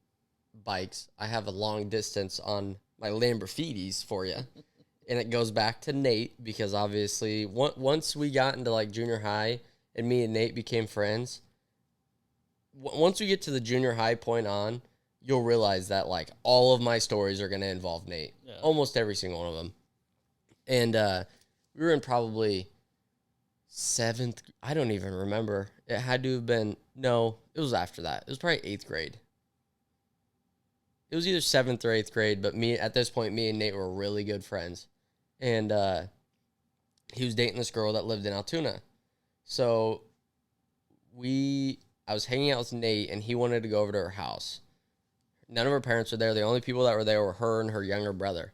bikes, I have a long distance on my Lamborghinis for you. And it goes back to Nate, because obviously once we got into like junior high and me and Nate became friends, once we get to the junior high point on, you'll realize that like all of my stories are going to involve Nate. Yeah. Almost every single one of them. And we were in probably 7th. I don't even remember. It had to have been, no, it was after that. It was probably 8th grade. It was either 7th or 8th grade, but at this point, me and Nate were really good friends. And he was dating this girl that lived in Altoona. So I was hanging out with Nate, and he wanted to go over to her house. None of her parents were there. The only people that were there were her and her younger brother.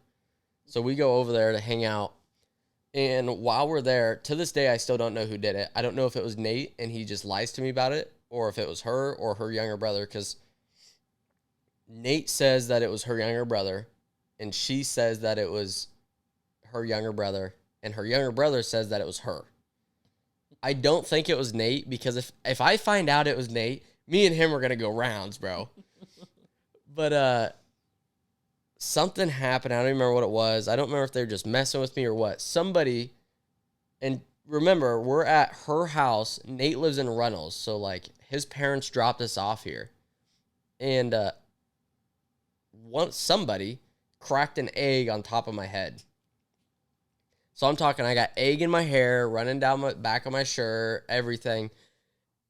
So we go over there to hang out. And while we're there, to this day, I still don't know who did it. I don't know if it was Nate and he just lies to me about it, or if it was her or her younger brother, because Nate says that it was her younger brother, and she says that it was her younger brother, and her younger brother says that it was her. I don't think it was Nate, because if I find out it was Nate, me and him are going to go rounds, bro. But something happened. I don't even remember what it was. I don't remember if they were just messing with me or what. Somebody, and remember, we're at her house. Nate lives in Runnels, so like his parents dropped us off here. And somebody cracked an egg on top of my head. So I'm talking, I got egg in my hair, running down my back of my shirt, everything.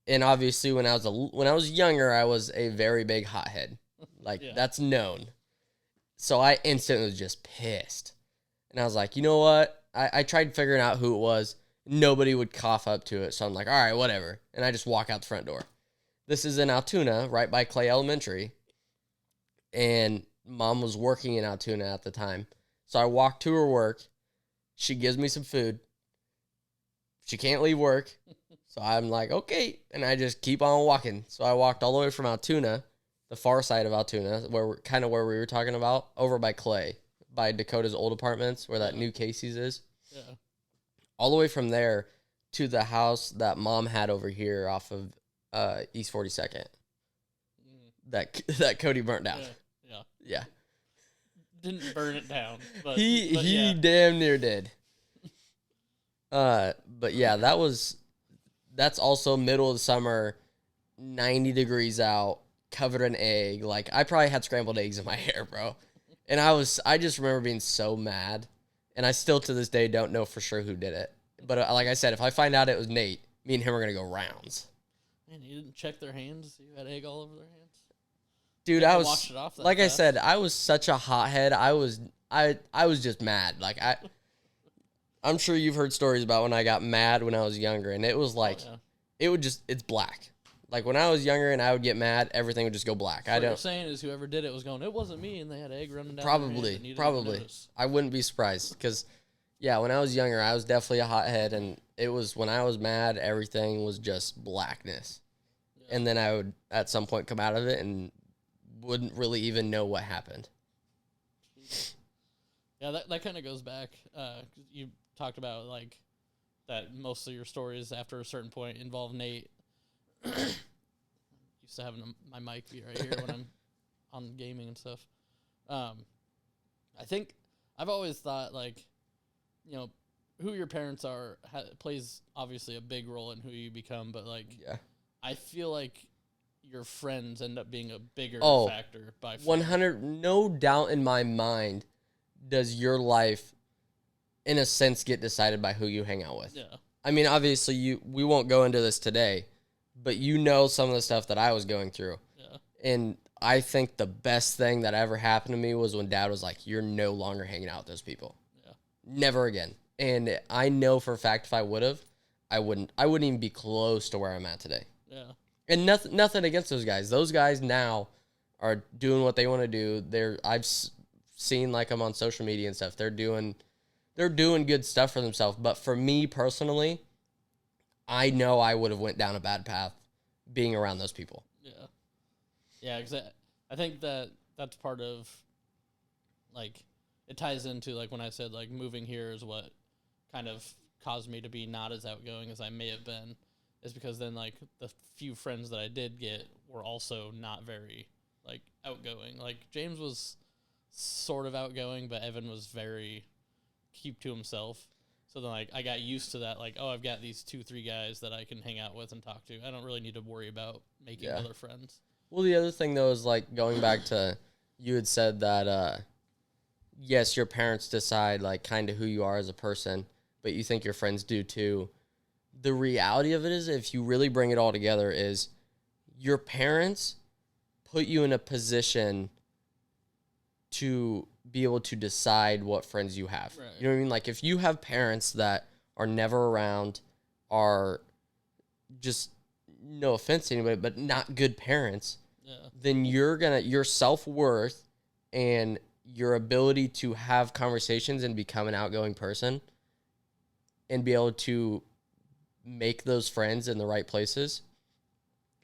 And obviously, when I was younger, I was a very big hothead. Like, That's known. So I instantly was just pissed. And I was like, you know what? I tried figuring out who it was. Nobody would cough up to it. So I'm like, all right, whatever. And I just walk out the front door. This is in Altoona, right by Clay Elementary. And Mom was working in Altoona at the time. So I walked to her work. She gives me some food. She can't leave work. So I'm like, okay. And I just keep on walking. So I walked all the way from Altoona, the far side of Altoona, where we were talking about, over by Clay, by Dakota's old apartments, where that new Casey's is. Yeah. All the way from there to the house that Mom had over here off of East 42nd. That Cody burnt down. Yeah. Didn't burn it down, but he damn near did. But yeah, that's also middle of the summer, 90 degrees out, covered in egg. Like, I probably had scrambled eggs in my hair, bro. And I just remember being so mad. And I still to this day don't know for sure who did it. But like I said, if I find out it was Nate, me and him are gonna go rounds. Man, you didn't check their hands? You had egg all over their hands? Dude, I was, like I said, I was such a hothead. I was just mad. Like, I'm sure you've heard stories about when I got mad when I was younger, and it was like, it's black. Like, when I was younger and I would get mad, everything would just go black. So what you're saying is whoever did it was going, it wasn't me, and they had egg running down Probably. I wouldn't be surprised, because, yeah, when I was younger, I was definitely a hothead, and it was, when I was mad, everything was just blackness. Yeah. And then I would, at some point, come out of it and wouldn't really even know what happened. Yeah, that kind of goes back. You talked about, like, that most of your stories after a certain point involve Nate. Used to having my mic be right here when I'm on gaming and stuff. I think I've always thought, like, you know, who your parents are plays obviously a big role in who you become, but like, I feel like your friends end up being a bigger factor by far. 100, no doubt in my mind does your life, in a sense, get decided by who you hang out with. Yeah. I mean, obviously, we won't go into this today, but you know some of the stuff that I was going through. Yeah. And I think the best thing that ever happened to me was when Dad was like, you're no longer hanging out with those people. Yeah. Never again. And I know for a fact if I would have, I wouldn't even be close to where I'm at today. Yeah. And nothing against those guys. Those guys now are doing what they want to do. I've seen like them on social media and stuff. They're doing good stuff for themselves. But for me personally, I know I would have went down a bad path being around those people. Yeah. Yeah, because I think that's part of, like, it ties into, like, when I said, like, moving here is what kind of caused me to be not as outgoing as I may have been, is because then, like, the few friends that I did get were also not very, like, outgoing. Like, James was sort of outgoing, but Evan was very keep to himself. So then, like, I got used to that, like, oh, I've got these 2-3 guys that I can hang out with and talk to. I don't really need to worry about making other friends. Well, the other thing, though, is, like, going back to, you had said that, yes, your parents decide, like, kind of who you are as a person, but you think your friends do, too. The reality of it is, if you really bring it all together, is your parents put you in a position to be able to decide what friends you have. Right. You know what I mean? Like, if you have parents that are never around, are just, no offense to anybody, but not good parents, then your self-worth and your ability to have conversations and become an outgoing person and be able to make those friends in the right places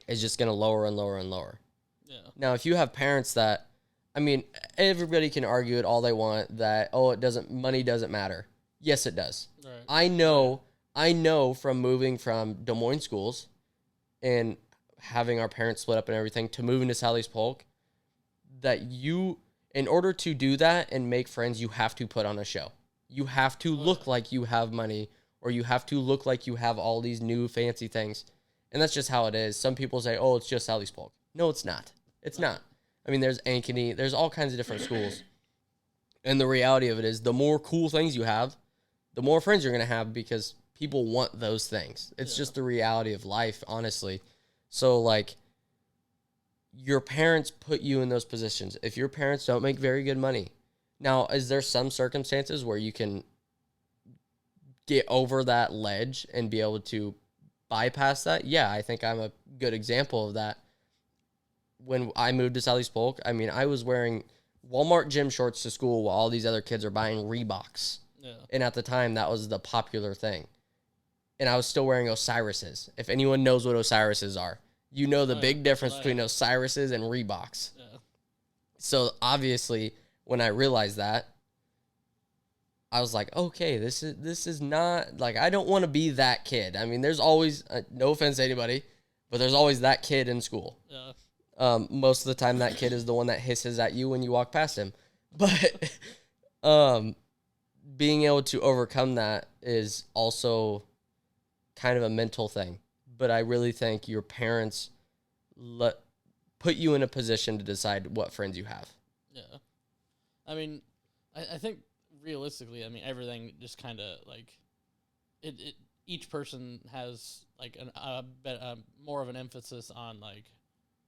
is just going to lower and lower and lower. Yeah. Now, if you have parents that, I mean, everybody can argue it all they want that, money doesn't matter. Yes, it does. Right. I know from moving from Des Moines schools and having our parents split up and everything to moving to Southeast Polk, that in order to do that and make friends, you have to put on a show. You have to look like you have money, or you have to look like you have all these new fancy things. And that's just how it is. Some people say, oh, it's just Southeast Polk. No, it's not. It's not. I mean, there's Ankeny, there's all kinds of different schools. And the reality of it is, the more cool things you have, the more friends you're going to have, because people want those things. It's just the reality of life, honestly. So, like, your parents put you in those positions. If your parents don't make very good money, now, is there some circumstances where you can get over that ledge and be able to bypass that? Yeah, I think I'm a good example of that. When I moved to Southeast Polk, I mean, I was wearing Walmart gym shorts to school while all these other kids are buying Reeboks. Yeah. And at the time, that was the popular thing. And I was still wearing Osiris's. If anyone knows what Osiris's are, you know the big difference between Osiris's and Reeboks. Yeah. So obviously, when I realized that, I was like, okay, this is not, like, I don't want to be that kid. I mean, there's always, no offense to anybody, but there's always that kid in school. Yeah. Most of the time, that kid is the one that hisses at you when you walk past him. But being able to overcome that is also kind of a mental thing. But I really think your parents put you in a position to decide what friends you have. Yeah. I mean, I think realistically, I mean, everything just kind of, like, each person has, like, more of an emphasis on, like,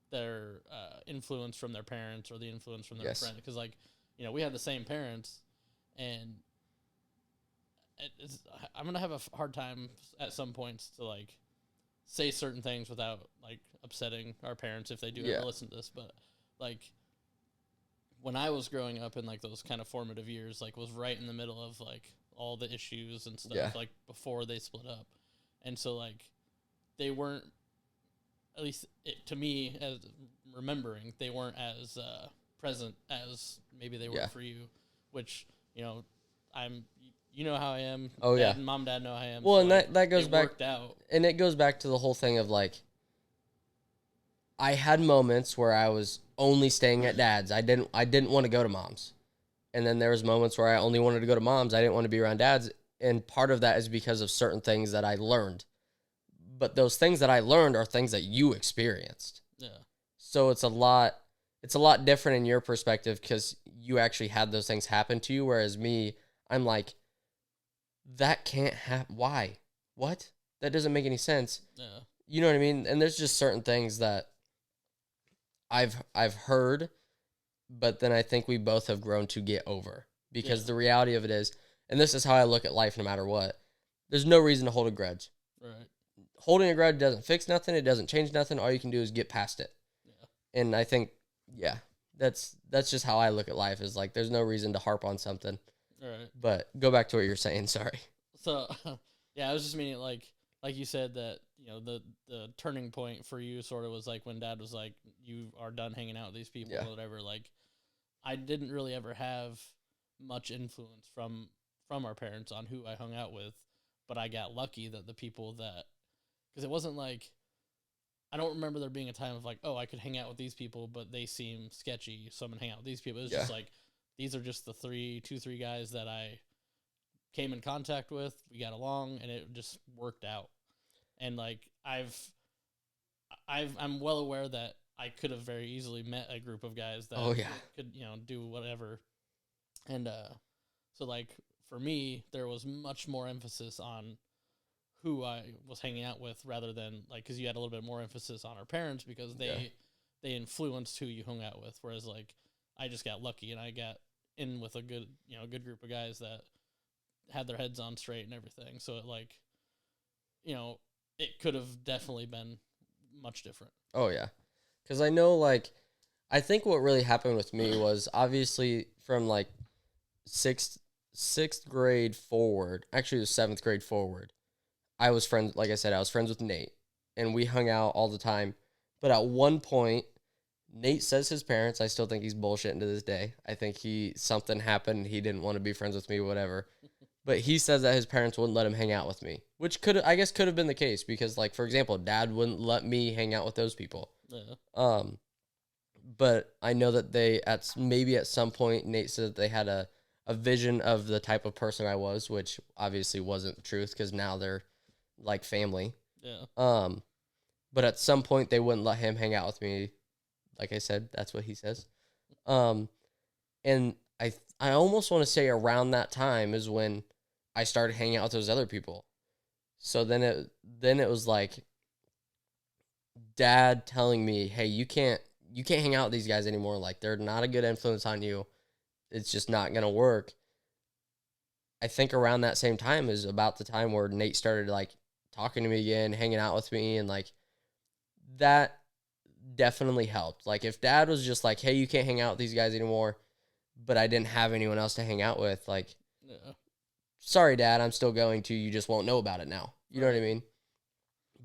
their influence from their parents or the influence from their friend. Because, like, you know, we had the same parents, and I'm going to have a hard time at some points to, like, say certain things without, like, upsetting our parents if they do ever listen to this. But, like, when I was growing up in, like, those kind of formative years, like, was right in the middle of, like, all the issues and stuff, like, before they split up. And so, like, they weren't, at least to me, as remembering, they weren't as present as maybe they were for you, which, you know, you know how I am. Oh, Dad, Mom, Dad know how I am. Well, so, and that goes back, worked out. And it goes back to the whole thing of, like, I had moments where I was only staying at Dad's. I didn't want to go to Mom's. And then there was moments where I only wanted to go to Mom's. I didn't want to be around Dad's. And part of that is because of certain things that I learned. But those things that I learned are things that you experienced. Yeah. So it's a lot different in your perspective because you actually had those things happen to you. Whereas me, I'm like, that can't happen. Why? What? That doesn't make any sense. Yeah. You know what I mean? And there's just certain things that I've heard, but then I think we both have grown to get over because the reality of it is, and this is how I look at life no matter what, there's no reason to hold a grudge. Right. Holding a grudge doesn't fix nothing. It doesn't change nothing. All you can do is get past it. Yeah. And I think, that's just how I look at life is like, there's no reason to harp on something. All right. But go back to what you're saying. Sorry. So, yeah, I was just meaning like you said that, you know, the turning point for you sort of was like when Dad was like, you are done hanging out with these people or whatever. Like, I didn't really ever have much influence from our parents on who I hung out with, but I got lucky that the people that, because it wasn't like, I don't remember there being a time of like, oh, I could hang out with these people, but they seem sketchy, so I'm gonna hang out with these people. It was just like, these are just the two, three guys that I came in contact with. We got along, and it just worked out. And like, I'm well aware that I could have very easily met a group of guys that could, you know, do whatever. And so like for me, there was much more emphasis on who I was hanging out with rather than like, because you had a little bit more emphasis on our parents because they influenced who you hung out with. Whereas like I just got lucky and I got in with a good group of guys that had their heads on straight and everything. So it like, you know, it could have definitely been much different. Oh yeah. Cause I know like, I think what really happened with me was obviously from like sixth grade forward, actually the 7th grade forward, I was friends, like I said, I was friends with Nate, and we hung out all the time. But at one point, Nate says his parents, I still think he's bullshitting to this day. I think something happened, he didn't want to be friends with me, whatever. But he says that his parents wouldn't let him hang out with me, which could have been the case because, like, for example, Dad wouldn't let me hang out with those people. Yeah. But I know that maybe at some point, Nate said that they had a vision of the type of person I was, which obviously wasn't the truth because now they're like family. Yeah. But at some point they wouldn't let him hang out with me. Like I said, that's what he says. And I almost want to say around that time is when I started hanging out with those other people. So then it was like Dad telling me, "Hey, you can't hang out with these guys anymore. Like they're not a good influence on you. It's just not going to work." I think around that same time is about the time where Nate started like talking to me again, hanging out with me, and like that definitely helped. Like if Dad was just like, "Hey, you can't hang out with these guys anymore," but I didn't have anyone else to hang out with, like, sorry, Dad, I'm still going to, you just won't know about it now. You know what I mean?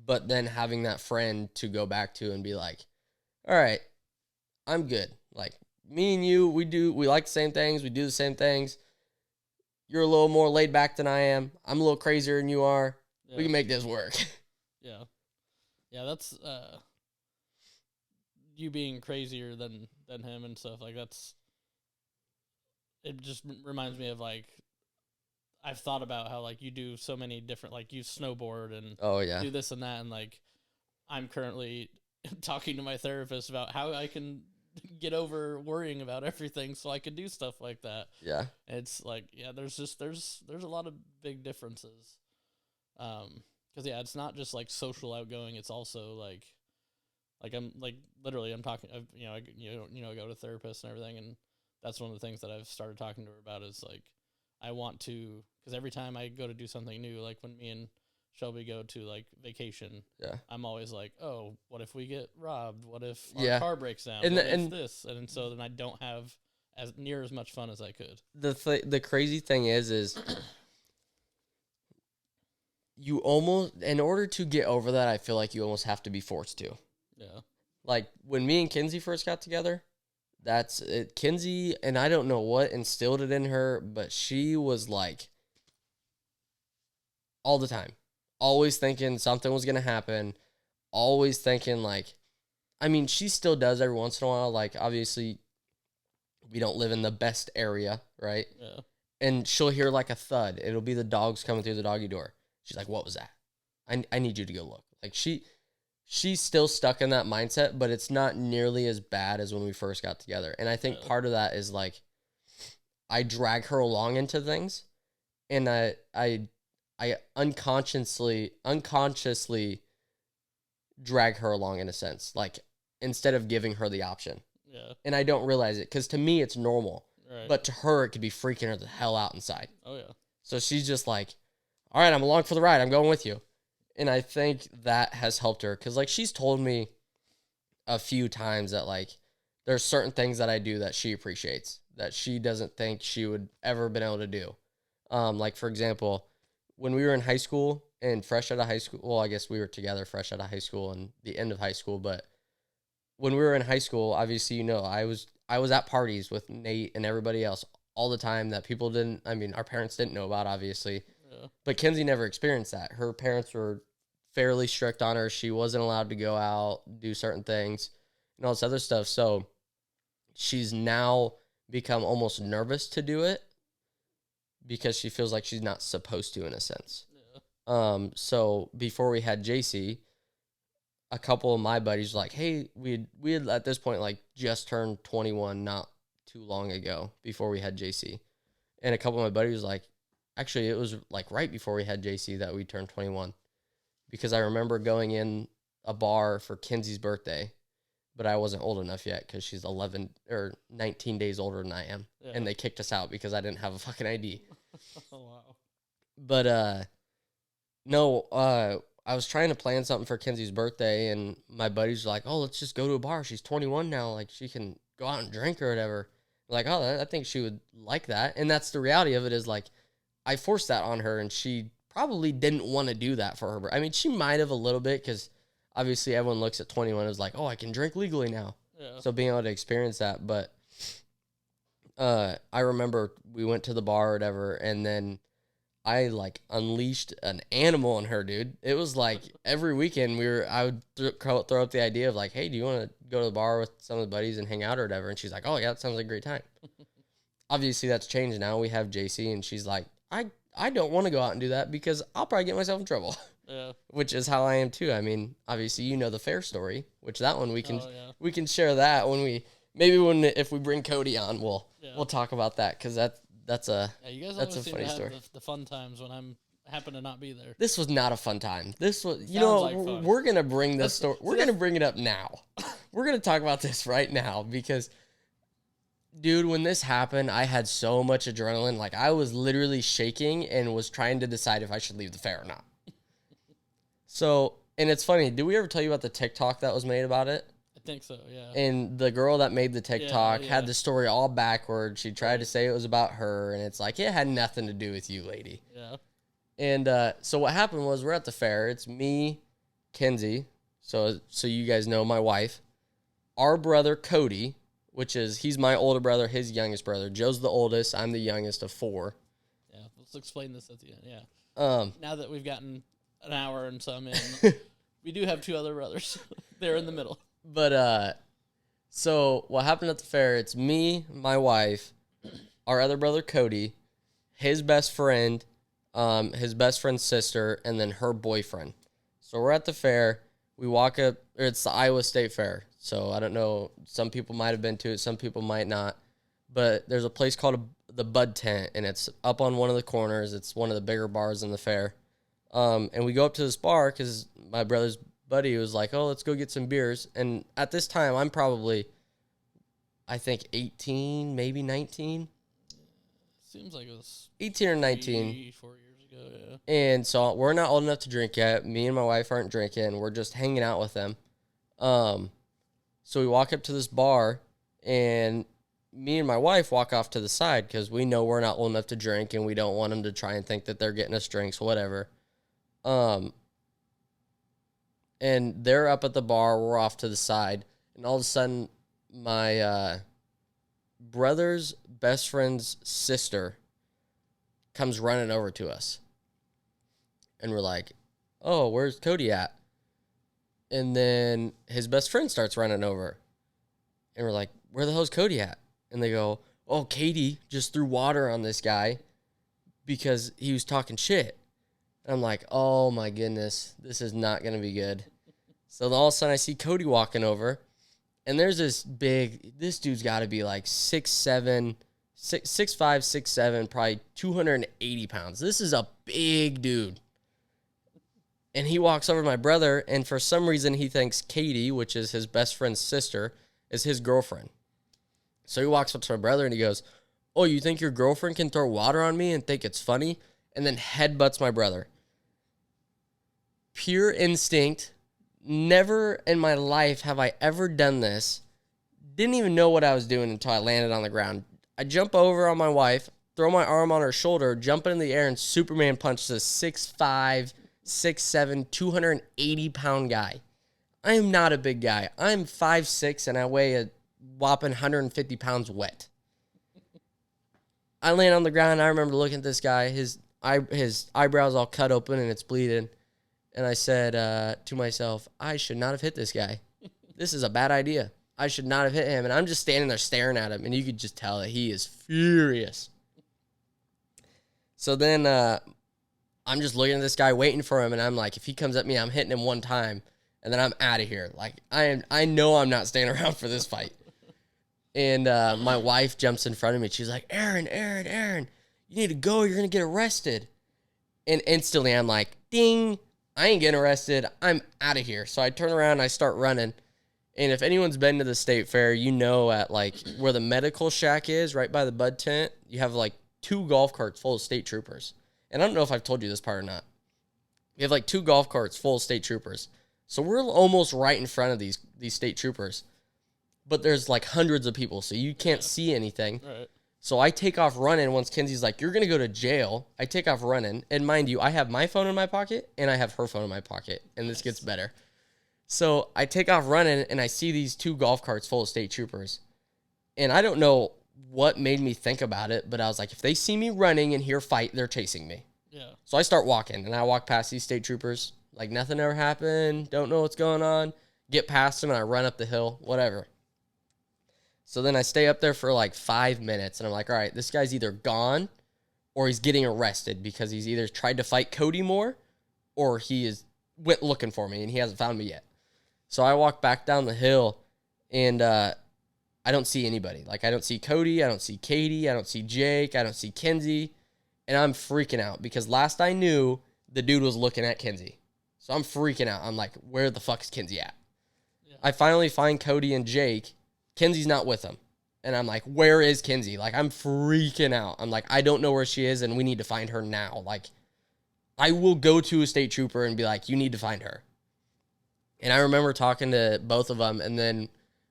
But then having that friend to go back to and be like, all right, I'm good. Like me and you, we like the same things. We do the same things. You're a little more laid back than I am. I'm a little crazier than you are. Yeah. We can make this work. Yeah. Yeah, that's you being crazier than him and stuff. Like that's, it just reminds me of like, I've thought about how like you do so many different, like you snowboard and do this and that. And like, I'm currently talking to my therapist about how I can get over worrying about everything so I can do stuff like that. Yeah. It's like, yeah, there's a lot of big differences. Cause yeah, it's not just like social outgoing. It's also like I'm like, literally I'm talking, I go to therapists and everything. And that's one of the things that I've started talking to her about is like, I want to, cause every time I go to do something new, like when me and Shelby go to like vacation, I'm always like, oh, what if we get robbed? What if our car breaks down? What if this? And so then I don't have as much fun as I could. The crazy thing is you almost, in order to get over that, I feel like you almost have to be forced to. Yeah. Like when me and Kinsey first got together, that's it. Kinsey, and I don't know what instilled it in her, but she was like all the time, always thinking something was going to happen, always thinking like, I mean, she still does every once in a while. Like, obviously, we don't live in the best area, right? Yeah. And she'll hear like a thud. It'll be the dogs coming through the doggy door. She's like, what was that? I need you to go look. Like she's still stuck in that mindset, but it's not nearly as bad as when we first got together. And I think part of that is like I drag her along into things, and I unconsciously drag her along in a sense, like instead of giving her the option. Yeah. And I don't realize it because to me it's normal, Right. but to her it could be freaking her the hell out inside. Oh yeah. So she's just like, all right, I'm along for the ride. I'm going with you. And I think that has helped her because, like, she's told me a few times that, like, there's certain things that I do that she appreciates that she doesn't think she would ever been able to do. Like, for example, when we were in high school and fresh out of high school, well, I guess we were together fresh out of high school and the end of high school. But when we were in high school, obviously, you know, I was at parties with Nate and everybody else all the time that people didn't, I mean, our parents didn't know about, obviously. But Kenzie never experienced that. Her parents were fairly strict on her. She wasn't allowed to go out, do certain things, and all this other stuff. So she's now become almost nervous to do it because she feels like she's not supposed to, in a sense. Yeah. So before we had JC, a couple of my buddies were like, hey, we had at this point like just turned 21 not too long ago before we had JC. And a couple of my buddies was like, actually, it was like right before we had JC that we turned 21, because I remember going in a bar for Kenzie's birthday, but I wasn't old enough yet because she's 11 or 19 days older than I am. Yeah. And they kicked us out because I didn't have a fucking ID. Oh, wow. But, no, I was trying to plan something for Kenzie's birthday, and my buddies were like, oh, let's just go to a bar. She's 21 now. Like, she can go out and drink or whatever. Like, oh, I think she would like that. And that's the reality of it is, like, I forced that on her, and she probably didn't want to do that for her. I mean, she might have a little bit because obviously everyone looks at 21 as like, oh, I can drink legally now. Yeah. So being able to experience that. But I remember we went to the bar or whatever, and then I like unleashed an animal on her, dude. It was like every weekend I would throw up the idea of like, hey, do you want to go to the bar with some of the buddies and hang out or whatever? And she's like, oh yeah, that sounds like a great time. Obviously that's changed now. We have JC, and she's like, I don't want to go out and do that because I'll probably get myself in trouble. Yeah. Which is how I am too. I mean, obviously you know the fair story, which that one we can share that when if we bring Cody on, we'll talk about that because that's a funny story. The fun times when I'm happen to not be there. This was not a fun time. This was we're gonna bring this story. We're gonna bring it up now. We're gonna talk about this right now because, dude, when this happened, I had so much adrenaline. Like, I was literally shaking and was trying to decide if I should leave the fair or not. So, and it's funny. Did we ever tell you about the TikTok that was made about it? I think so, yeah. And the girl that made the TikTok had the story all backwards. She tried to say it was about her, and it's like, it had nothing to do with you, lady. Yeah. And so what happened was we're at the fair. It's me, Kenzie, so you guys know my wife, our brother Cody, which is, he's my older brother, his youngest brother. Joe's the oldest. I'm the youngest of 4. Yeah, let's explain this at the end, yeah. Now that we've gotten an hour and some in, we do have 2 other brothers. They're in the middle. But, so what happened at the fair, it's me, my wife, our other brother Cody, his best friend's sister, and then her boyfriend. So we're at the fair. We walk up, it's the Iowa State Fair. So I don't know, some people might have been to it, some people might not. But there's a place called the Bud Tent, and it's up on one of the corners. It's one of the bigger bars in the fair. And we go up to this bar because my brother's buddy was like, oh, let's go get some beers. And at this time, I'm probably, I think, 18, maybe 19. Seems like it was 18 or 19. 4 years ago, yeah. And so we're not old enough to drink yet. Me and my wife aren't drinking. We're just hanging out with them. So we walk up to this bar, and me and my wife walk off to the side because we know we're not old enough to drink, and we don't want them to try and think that they're getting us drinks, whatever. And they're up at the bar. We're off to the side, and all of a sudden, my brother's best friend's sister comes running over to us, and we're like, "Oh, where's Cody at?" And then his best friend starts running over, and we're like, "Where the hell's Cody at?" And they go, "Oh, Katie just threw water on this guy because he was talking shit." And I'm like, "Oh my goodness, this is not gonna be good." So then all of a sudden I see Cody walking over, and there's this dude's got to be like 6'7", 6'5", 6'7", probably 280 pounds. This is a big dude. And he walks over to my brother, and for some reason he thinks Katie, which is his best friend's sister, is his girlfriend. So he walks up to my brother and he goes, "Oh, you think your girlfriend can throw water on me and think it's funny?" And then headbutts my brother. Pure instinct. Never in my life have I ever done this. Didn't even know what I was doing until I landed on the ground. I jump over on my wife, throw my arm on her shoulder, jump in the air, and Superman punches a 6'5", 6'7", 280-pound guy. I am not a big guy. I'm 5'6", and I weigh a whopping 150 pounds wet. I land on the ground, and I remember looking at this guy. His eyebrows all cut open, and it's bleeding. And I said to myself, I should not have hit this guy. This is a bad idea. I should not have hit him. And I'm just standing there staring at him, and you could just tell that he is furious. So then I'm just looking at this guy, waiting for him, and I'm like, if he comes at me, I'm hitting him one time, and then I'm out of here. Like, I know I'm not staying around for this fight. And my wife jumps in front of me. She's like, Aaron, you need to go. You're going to get arrested. And instantly I'm like, ding, I ain't getting arrested. I'm out of here. So I turn around and I start running. And if anyone's been to the state fair, you know at like where the medical shack is, right by the bud tent, you have like 2 golf carts full of state troopers. And I don't know if I've told you this part or not. We have like 2 golf carts full of state troopers. So we're almost right in front of these state troopers. But there's like hundreds of people, so you can't see anything. Right. So I take off running once Kenzie's like, you're going to go to jail. I take off running. And mind you, I have my phone in my pocket, and I have her phone in my pocket. And this gets better. So I take off running, and I see these 2 golf carts full of state troopers. And I don't know what made me think about it, but I was like, if they see me running and hear fight, they're chasing me. Yeah. So I start walking, and I walk past these state troopers. Like nothing ever happened. Don't know what's going on. Get past them, and I run up the hill. Whatever. So then I stay up there for like 5 minutes, and I'm like, all right, this guy's either gone or he's getting arrested because he's either tried to fight Cody more or went looking for me, and he hasn't found me yet. So I walk back down the hill, and I don't see anybody. Like, I don't see Cody. I don't see Katie. I don't see Jake. I don't see Kenzie. And I'm freaking out because last I knew, the dude was looking at Kenzie. So I'm freaking out. I'm like, where the fuck is Kenzie at? Yeah. I finally find Cody and Jake. Kenzie's not with them. And I'm like, where is Kenzie? Like, I'm freaking out. I'm like, I don't know where she is, and we need to find her now. Like, I will go to a state trooper and be like, you need to find her. And I remember talking to both of them, and then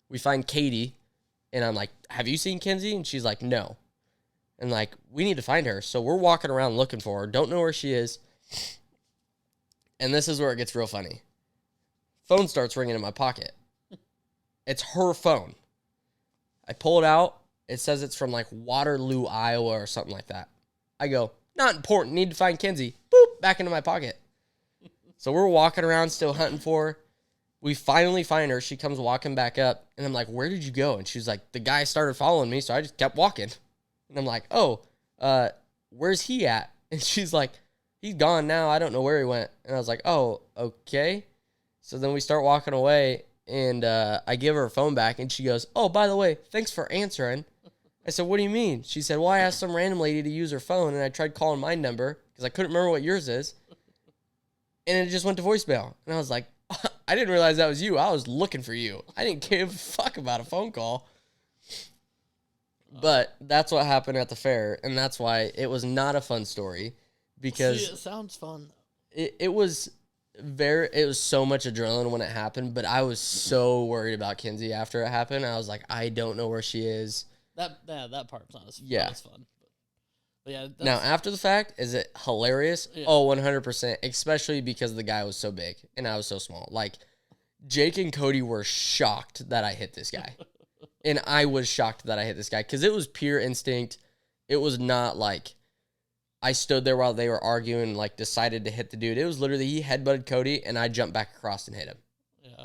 we find Katie, and I'm like, have you seen Kenzie? And she's like, no. And like, we need to find her. So we're walking around looking for her. Don't know where she is. And this is where it gets real funny. Phone starts ringing in my pocket. It's her phone. I pull it out. It says it's from like Waterloo, Iowa or something like that. I go, not important. Need to find Kenzie. Boop, back into my pocket. So we're walking around still hunting for her. We finally find her. She comes walking back up. And I'm like, where did you go? And she's like, the guy started following me. So I just kept walking. And I'm like, oh, where's he at? And she's like, he's gone now. I don't know where he went. And I was like, oh, okay. So then we start walking away. And I give her phone back, and she goes, oh, by the way, thanks for answering. I said, what do you mean? She said, well, I asked some random lady to use her phone, and I tried calling my number because I couldn't remember what yours is. And it just went to voicemail. And I was like, I didn't realize that was you. I was looking for you. I didn't give a fuck about a phone call. But that's what happened at the fair, and that's why it was not a fun story. Because it sounds fun. It was so much adrenaline when it happened, but I was so worried about Kenzie after it happened. I was like, I don't know where she is. That part's not as fun. But yeah. Now, after the fact, is it hilarious? Yeah. Oh, 100%, especially because the guy was so big and I was so small. Like, Jake and Cody were shocked that I hit this guy. And I was shocked that I hit this guy because it was pure instinct. It was not like I stood there while they were arguing and, like, decided to hit the dude. It was literally he headbutted Cody, and I jumped back across and hit him. Yeah.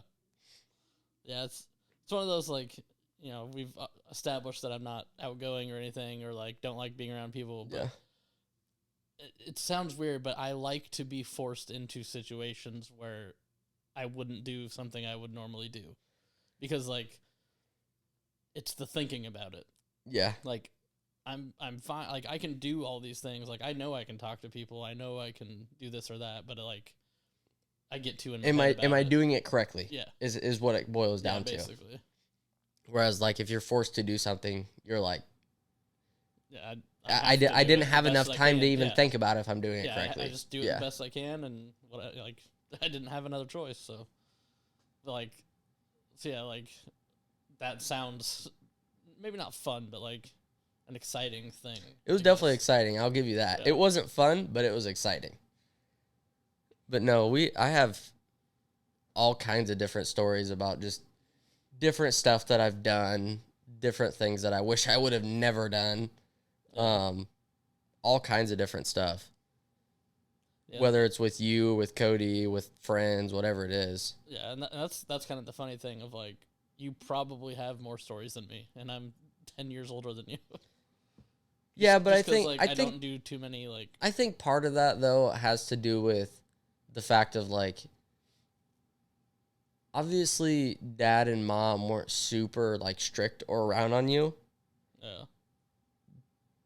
Yeah, it's one of those, like, you know, we've established that I'm not outgoing or anything or, like, don't like being around people. But it sounds weird, but I like to be forced into situations where I wouldn't do something I would normally do, because like it's the thinking about it. Yeah. Like I'm fine. Like I can do all these things. Like I know I can talk to people. I know I can do this or that. But like I get too in my head Am I about it. doing it correctly? Yeah. Is what it boils down to. Basically. Whereas like if you're forced to do something, you're like, yeah, I didn't have enough time to even think about if I'm doing it correctly. I just do it the best I can, and I didn't have another choice. So like that sounds maybe not fun, but like an exciting thing. It was definitely exciting. I'll give you that. Yeah. It wasn't fun, but it was exciting. But no, I have all kinds of different stories about just different stuff that I've done, different things that I wish I would have never done. All kinds of different stuff. Yeah. Whether it's with you, with Cody, with friends, whatever it is. Yeah, and that's kind of the funny thing of like, you probably have more stories than me, and I'm 10 years older than you. Yeah, but I think I don't do too many like. I think part of that though has to do with the fact of like, obviously Dad and Mom weren't super like strict or around on you. Yeah.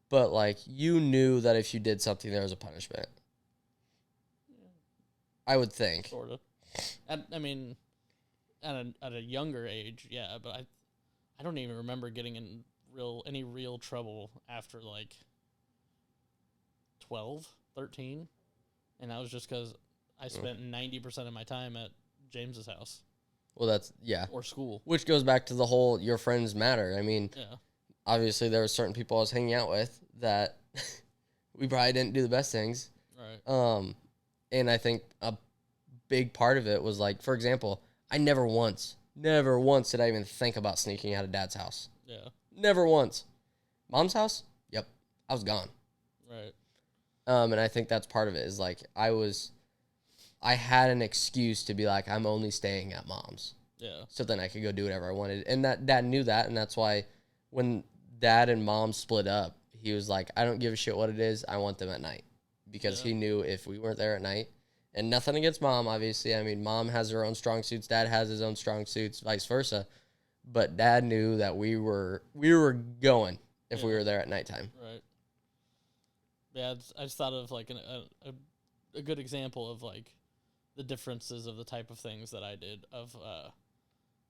But like you knew that if you did something there was a punishment. Yeah. I would think. Sort of. I mean, at a younger age, yeah, but I don't even remember getting in any real trouble after like 12, 13. And that was just because I spent 90% of my time at James's house. Well, that's, yeah. Or school. Which goes back to the whole your friends matter. I mean, yeah. Obviously there were certain people I was hanging out with that we probably didn't do the best things. Right. And I think a big part of it was like, for example, I never once did I even think about sneaking out of Dad's house. Yeah. Never once. Mom's house? Yep. I was gone. Right. And I think that's part of it is like I had an excuse to be like, I'm only staying at Mom's. Yeah. So then I could go do whatever I wanted. And that Dad knew that, and that's why when Dad and Mom split up, he was like, I don't give a shit what it is. I want them at night. Because he knew if we weren't there at night, and nothing against Mom, obviously. I mean, Mom has her own strong suits. Dad has his own strong suits, vice versa. But Dad knew that we were going if we were there at nighttime. Right. Yeah, I just thought of like a good example of like the differences of the type of things that I did.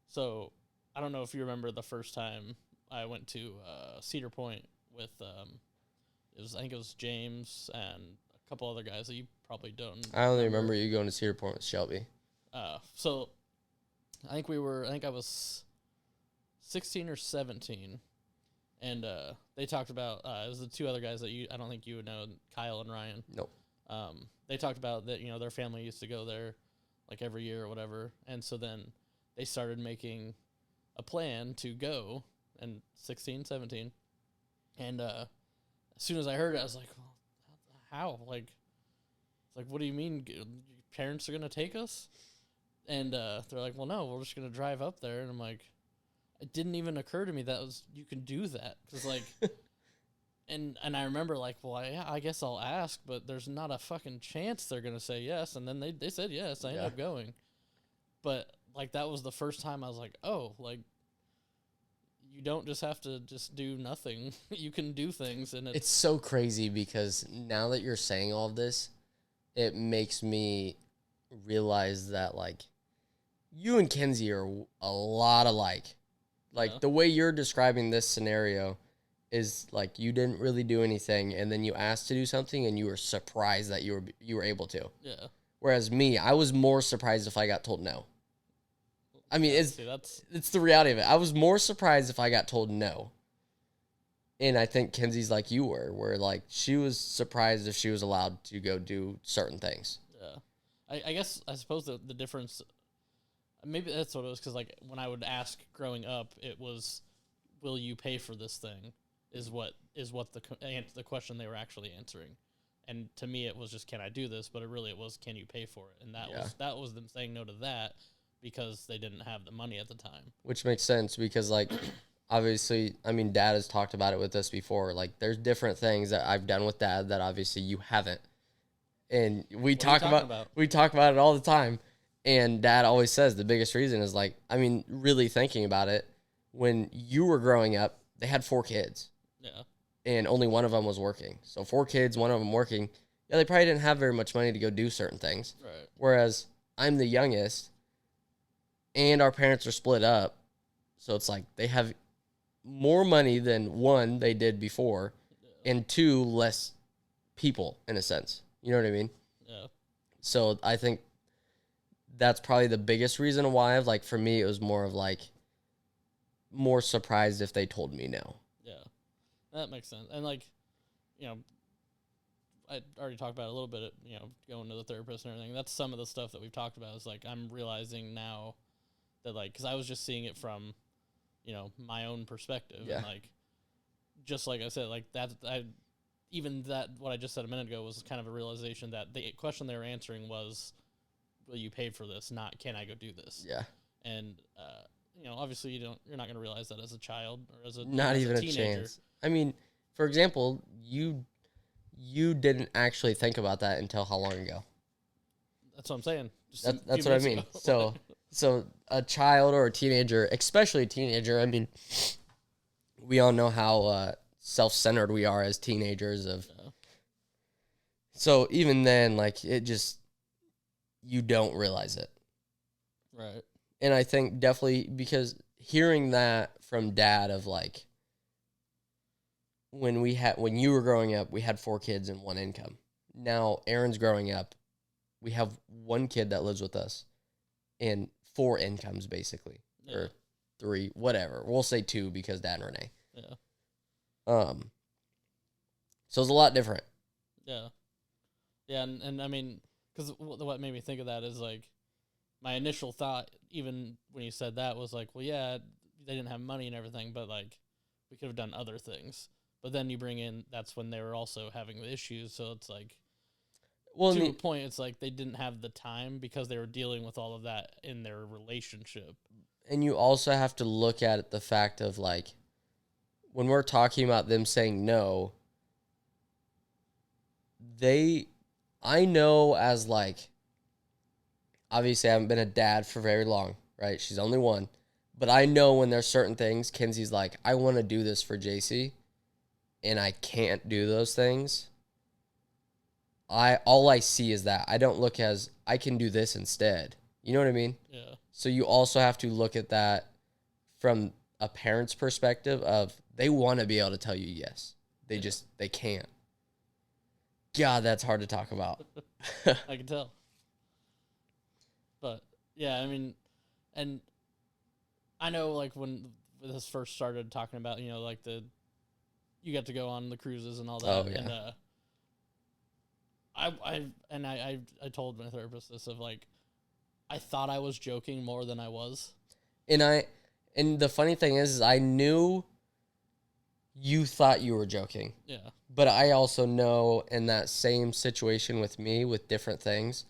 So I don't know if you remember the first time I went to Cedar Point with I think it was James and a couple other guys that you probably don't. I only remember you going to Cedar Point with Shelby. So I think I was 16 or 17, and they talked about it was the two other guys that I don't think you would know, Kyle and Ryan. Nope. They talked about that, their family used to go there like every year or whatever, and so then they started making a plan to go, and 16, 17, and as soon as I heard it, I was like, well, how? Like, it's like, what do you mean? Your parents are gonna take us? And they're like, well, no, we're just gonna drive up there. And I'm like, it didn't even occur to me that you can do that, because like, and I remember like, well, I guess I'll ask, but there's not a fucking chance they're gonna say yes. And then they said yes. I ended up going, but like that was the first time I was like, oh, like, you don't just have to just do nothing. You can do things, and it's so crazy because now that you're saying all of this, it makes me realize that like you and Kenzie are a lot alike. Like the way you're describing this scenario is like you didn't really do anything, and then you asked to do something, and you were surprised that you were able to. Yeah. Whereas me, I was more surprised if I got told no. I mean, it's the reality of it. I was more surprised if I got told no. And I think Kenzie's like you were, where like she was surprised if she was allowed to go do certain things. Yeah. I suppose the difference, maybe that's what it was, because like when I would ask growing up, it was, will you pay for this thing, is what the question they were actually answering. And to me, it was just, can I do this? But it was, can you pay for it? And that was them saying no to that, because they didn't have the money at the time. Which makes sense, because like obviously, I mean, Dad has talked about it with us before. Like there's different things that I've done with Dad that obviously you haven't. And we talk about it all the time. And Dad always says the biggest reason is like, I mean, really thinking about it, when you were growing up, they had 4 kids. Yeah. And only one of them was working. So 4 kids, one of them working. Yeah, they probably didn't have very much money to go do certain things. Right. Whereas I'm the youngest, and our parents are split up. So it's like they have more money than 1, they did before, and 2, less people, in a sense. You know what I mean? Yeah. So I think that's probably the biggest reason why. Like, for me, it was more of like, more surprised if they told me no. Yeah. That makes sense. And like, you know, I already talked about it a little bit, you know, going to the therapist and everything. That's some of the stuff that we've talked about is like, I'm realizing now that like, cause I was just seeing it from, you know, my own perspective. Yeah. And like, just like I said, like what I just said a minute ago was kind of a realization that the question they were answering was, will you pay for this? Not, can I go do this? Yeah. And, you know, obviously you're not going to realize that as a child or as a not as even a teenager. chance. I mean, for example, you didn't actually think about that until how long ago? That's what I'm saying. Just That's what I mean. So a child or a teenager, especially a teenager, I mean, we all know how self-centered we are as teenagers. So even then, like, it just, you don't realize it. Right. And I think definitely because hearing that from Dad of like, when you were growing up, we had 4 kids and 1 income. Now Aaron's growing up, we have 1 kid that lives with us and 4 incomes basically, or 3, whatever. We'll say 2 because Dad and Renee. Yeah. So it's a lot different. Yeah. Yeah, and I mean, because what made me think of that is like, my initial thought, even when you said that, was like, well, yeah, they didn't have money and everything, but like, we could have done other things. But then you bring in, that's when they were also having the issues. So it's like, well, to a point, it's like they didn't have the time because they were dealing with all of that in their relationship. And you also have to look at the fact of like, when we're talking about them saying no, I know as like, obviously I haven't been a dad for very long, right? She's only 1. But I know when there's certain things, Kenzie's like, I want to do this for JC, and I can't do those things. All I see is that. I don't look as, I can do this instead. You know what I mean? Yeah. So you also have to look at that from a parent's perspective of, they want to be able to tell you yes. They can't. God, that's hard to talk about. I can tell. But yeah, I mean, and I know like when this first started talking about, you know, like you got to go on the cruises and all that. Oh, yeah. And I told my therapist this of like, I thought I was joking more than I was. And the funny thing is I knew you thought you were joking. Yeah. But I also know in that same situation with me with different things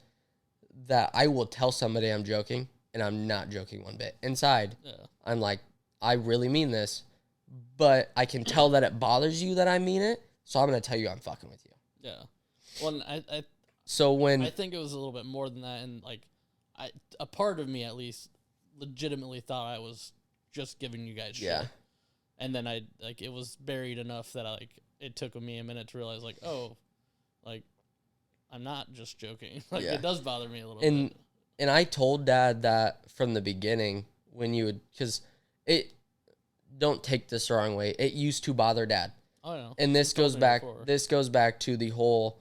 that I will tell somebody I'm joking and I'm not joking one bit. Inside, I'm like, I really mean this, but I can tell that it bothers you that I mean it, so I'm going to tell you I'm fucking with you. Yeah. Well, I think it was a little bit more than that, and like, a part of me at least legitimately thought I was just giving you guys shit. Yeah. And then it was buried enough that it took me a minute to realize like, oh, like, I'm not just joking. Like, it does bother me a little bit. And I told Dad that from the beginning when you would, because don't take this the wrong way, it used to bother Dad. Oh, no. And this goes back to the whole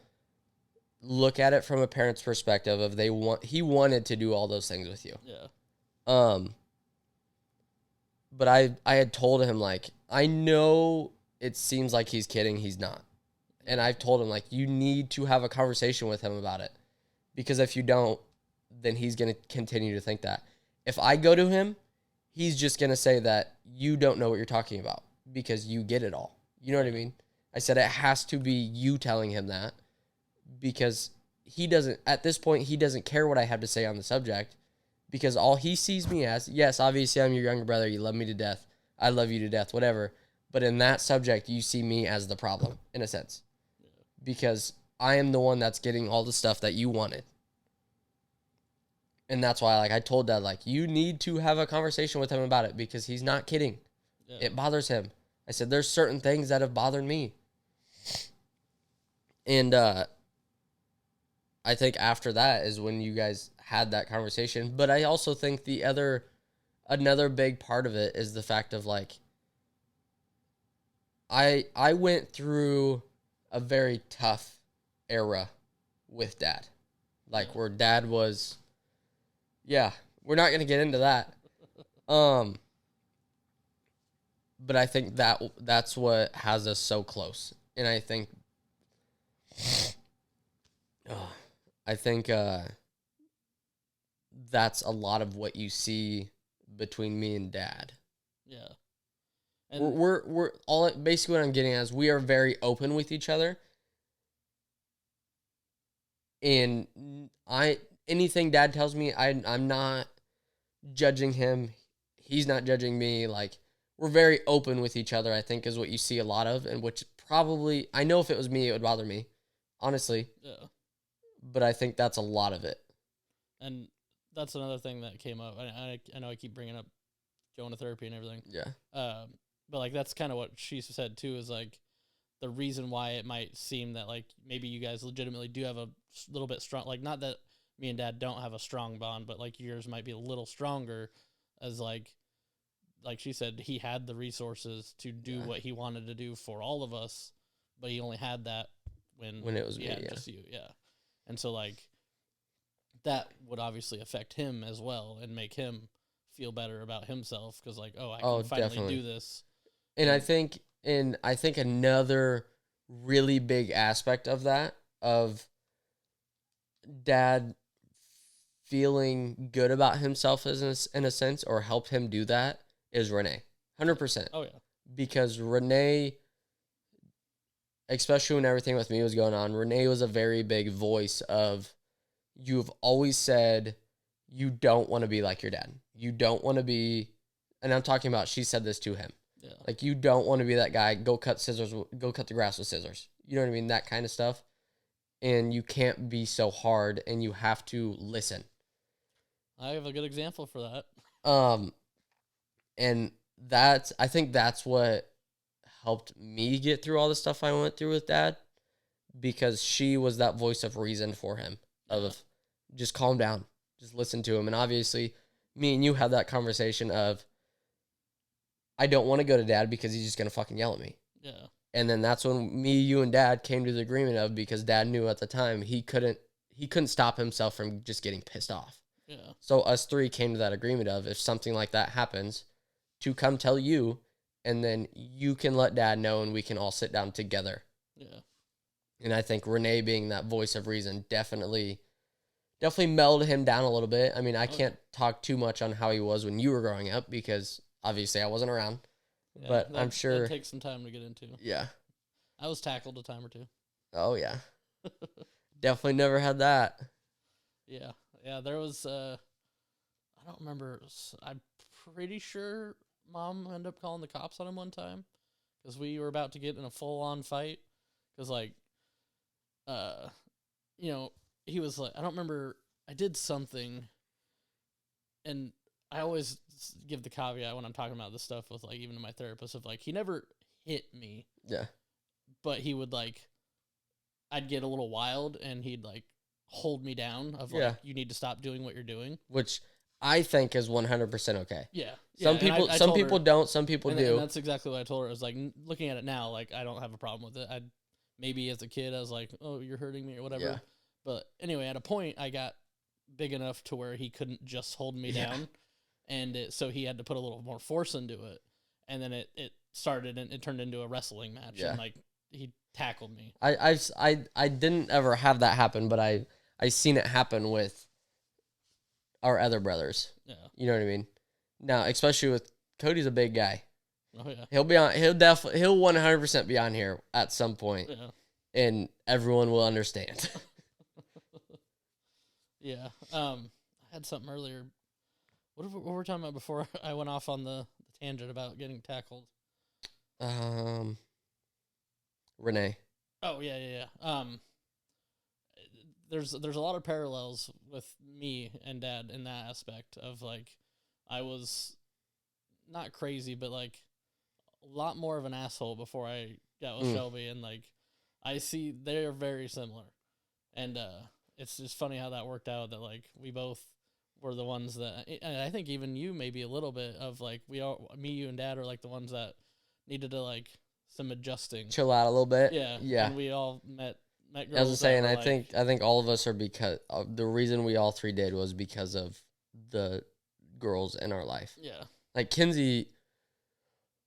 look at it from a parent's perspective of he wanted to do all those things with you. Yeah. But I had told him, like, I know it seems like he's kidding, he's not. And I've told him, like, you need to have a conversation with him about it. Because if you don't, then he's going to continue to think that. If I go to him, he's just going to say that you don't know what you're talking about because you get it all. You know what I mean? I said it has to be you telling him that because at this point, he doesn't care what I have to say on the subject because all he sees me as, yes, obviously I'm your younger brother. You love me to death. I love you to death, whatever. But in that subject, you see me as the problem in a sense because I am the one that's getting all the stuff that you wanted. And that's why, like, I told Dad, like, you need to have a conversation with him about it because he's not kidding. Yeah. It bothers him. I said, there's certain things that have bothered me. And I think after that is when you guys had that conversation. But I also think another big part of it is the fact of, like, I went through a very tough era with Dad. Like, where Dad was, yeah, we're not going to get into that. But I think that's what has us so close. And I think that's a lot of what you see between me and Dad. Yeah. And we're all basically what I'm getting at is we are very open with each other. And anything Dad tells me, I'm not judging him. He's not judging me. Like, we're very open with each other, I think, is what you see a lot of, and which probably, I know if it was me, it would bother me, honestly. Yeah. But I think that's a lot of it. And that's another thing that came up. I know I keep bringing up going to therapy and everything. Yeah. But, like, that's kind of what she said, too, is, like, the reason why it might seem that, like, maybe you guys legitimately do have a little bit strong, like, not that me and Dad don't have a strong bond, but, like, yours might be a little stronger as, like she said, he had the resources to do what he wanted to do for all of us, but he only had that when it was me, just you, and so, like, that would obviously affect him as well and make him feel better about himself because, like, I can finally definitely do this. And I think another really big aspect of that, of Dad feeling good about himself in a sense, or help him do that, is Renee. 100%. Oh, yeah. Because Renee, especially when everything with me was going on, Renee was a very big voice of, you've always said you don't want to be like your dad. You don't want to be, and I'm talking about, she said this to him. Yeah. Like, you don't want to be that guy, go cut the grass with scissors. You know what I mean? That kind of stuff. And you can't be so hard, and you have to listen. I have a good example for that. And I think that's what helped me get through all the stuff I went through with Dad, because she was that voice of reason for him, of just calm down, just listen to him. And obviously, me and you had that conversation of, I don't want to go to Dad because he's just going to fucking yell at me. Yeah. And then that's when me, you, and Dad came to the agreement of, because Dad knew at the time he couldn't stop himself from just getting pissed off. Yeah. So us three came to that agreement of, if something like that happens, to come tell you, and then you can let Dad know, and we can all sit down together. Yeah. And I think Renee being that voice of reason definitely mellowed him down a little bit. I mean, I can't talk too much on how he was when you were growing up, because obviously I wasn't around. Yeah, but I'm sure that takes some time to get into. Yeah. I was tackled a time or two. Oh yeah. Definitely never had that. Yeah. Yeah, there was I don't remember. I'm pretty sure Mom ended up calling the cops on him one time because we were about to get in a full-on fight. Because, like, he was like, I don't remember. I did something, and I always give the caveat when I'm talking about this stuff with, like, even to my therapist, of, like, he never hit me. Yeah. But he would, like, I'd get a little wild, and he'd, like, hold me down of, like, you need to stop doing what you're doing. Which I think is 100% okay. Yeah. Some people don't, some people do. And that's exactly what I told her. I was like, looking at it now, like, I don't have a problem with it. Maybe as a kid, I was like, oh, you're hurting me or whatever. Yeah. But anyway, at a point, I got big enough to where he couldn't just hold me down. And so he had to put a little more force into it. And then it started, and it turned into a wrestling match. Yeah. And, like, he tackled me. I didn't ever have that happen, but I seen it happen with our other brothers. Yeah. You know what I mean? Now, especially with Cody's a big guy. Oh yeah. He'll 100% be on here at some point. Yeah. And everyone will understand. Yeah. I had something earlier. What were we talking about before I went off on the tangent about getting tackled? Renee. Oh yeah. there's a lot of parallels with me and Dad in that aspect of like I was not crazy, but like a lot more of an asshole before I got with Shelby, and like I see they're very similar, and it's just funny how that worked out. That like we both were the ones that, and I think even you maybe a little bit of like me, you, and Dad are like the ones that needed to like some adjusting, chill out a little bit. Yeah. And we all met girls. As I was saying, I like, think all of us are because the reason we all three did was because of the girls in our life. Yeah. Like Kinsey,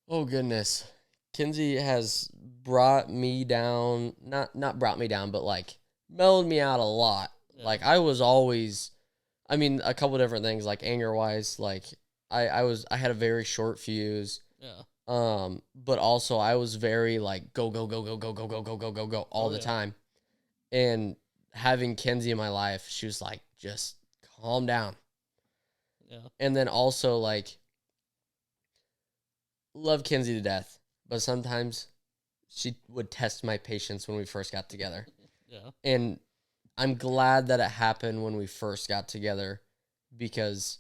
oh goodness, Kinsey has brought me down. Not brought me down, but like mellowed me out a lot. Yeah. Like I was always, I mean, a couple different things like anger wise. Like I had a very short fuse. Yeah. But also I was very like go all the time. And having Kinsey in my life, she was like, just calm down. Yeah. And then also like love Kinsey to death, but sometimes she would test my patience when we first got together. Yeah. And I'm glad that it happened when we first got together, because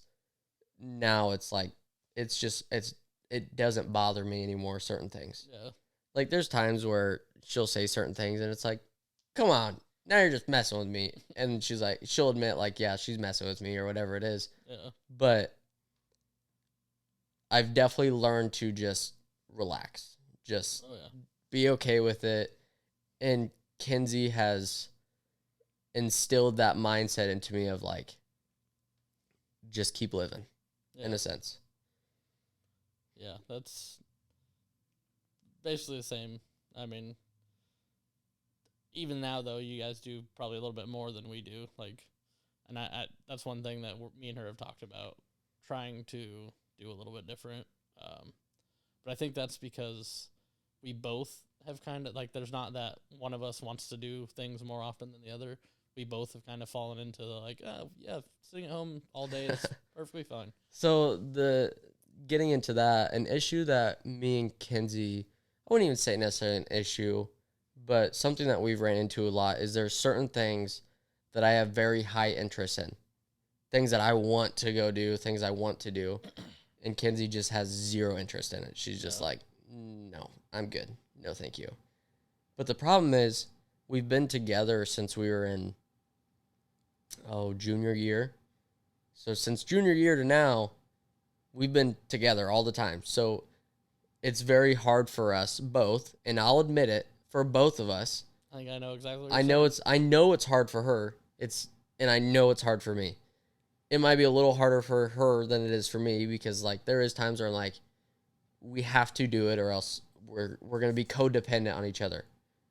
now it's like it doesn't bother me anymore, certain things. Yeah. Like there's times where she'll say certain things and it's like, come on, now you're just messing with me. And she'll admit like, yeah, she's messing with me or whatever it is. Yeah. But I've definitely learned to just relax, just be okay with it. And Kinsey has instilled that mindset into me of like, just keep living in a sense. Yeah, that's basically the same. I mean, even now though, you guys do probably a little bit more than we do. Like, and I that's one thing that me and her have talked about, trying to do a little bit different. But I think that's because we both have kind of like, there's not that one of us wants to do things more often than the other. We both have kind of fallen into the like, oh yeah, sitting at home all day is perfectly fine. So getting into that, an issue that me and Kinsey, I wouldn't even say necessarily an issue, but something that we've ran into a lot is there's certain things that I have very high interest in. Things that I want to go do, things I want to do. And Kinsey just has zero interest in it. She's just like, no, I'm good. No, thank you. But the problem is we've been together since we were in, junior year. So since junior year to now, we've been together all the time. So it's very hard for us both, and I'll admit it, for both of us. I think I know exactly what I know it's hard for her. And I know it's hard for me. It might be a little harder for her than it is for me, because like there is times where I'm like, we have to do it or else we're going to be codependent on each other.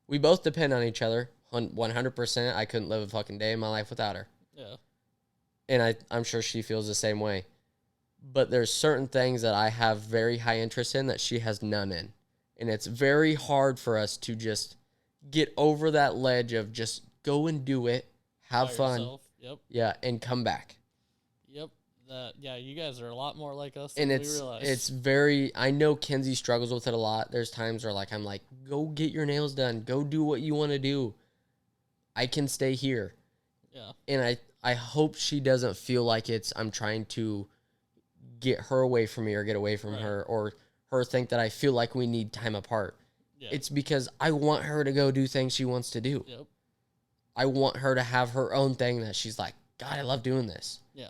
We both depend on each other 100%. I couldn't live a fucking day in my life without her. Yeah. And I'm sure she feels the same way. But there's certain things that I have very high interest in that she has none in. And it's very hard for us to just get over that ledge of just go and do it, have fun. Yourself. Yep. Yeah, and come back. Yep. Yeah, you guys are a lot more like us and than we realize. It's very, I know Kinsey struggles with it a lot. There's times where like I'm like, go get your nails done. Go do what you want to do. I can stay here. Yeah. And I hope she doesn't feel like I'm trying to get her away from me or get away from her, or her think that I feel like we need time apart. Yeah. It's because I want her to go do things she wants to do. Yep. I want her to have her own thing that she's like, God, I love doing this. Yeah.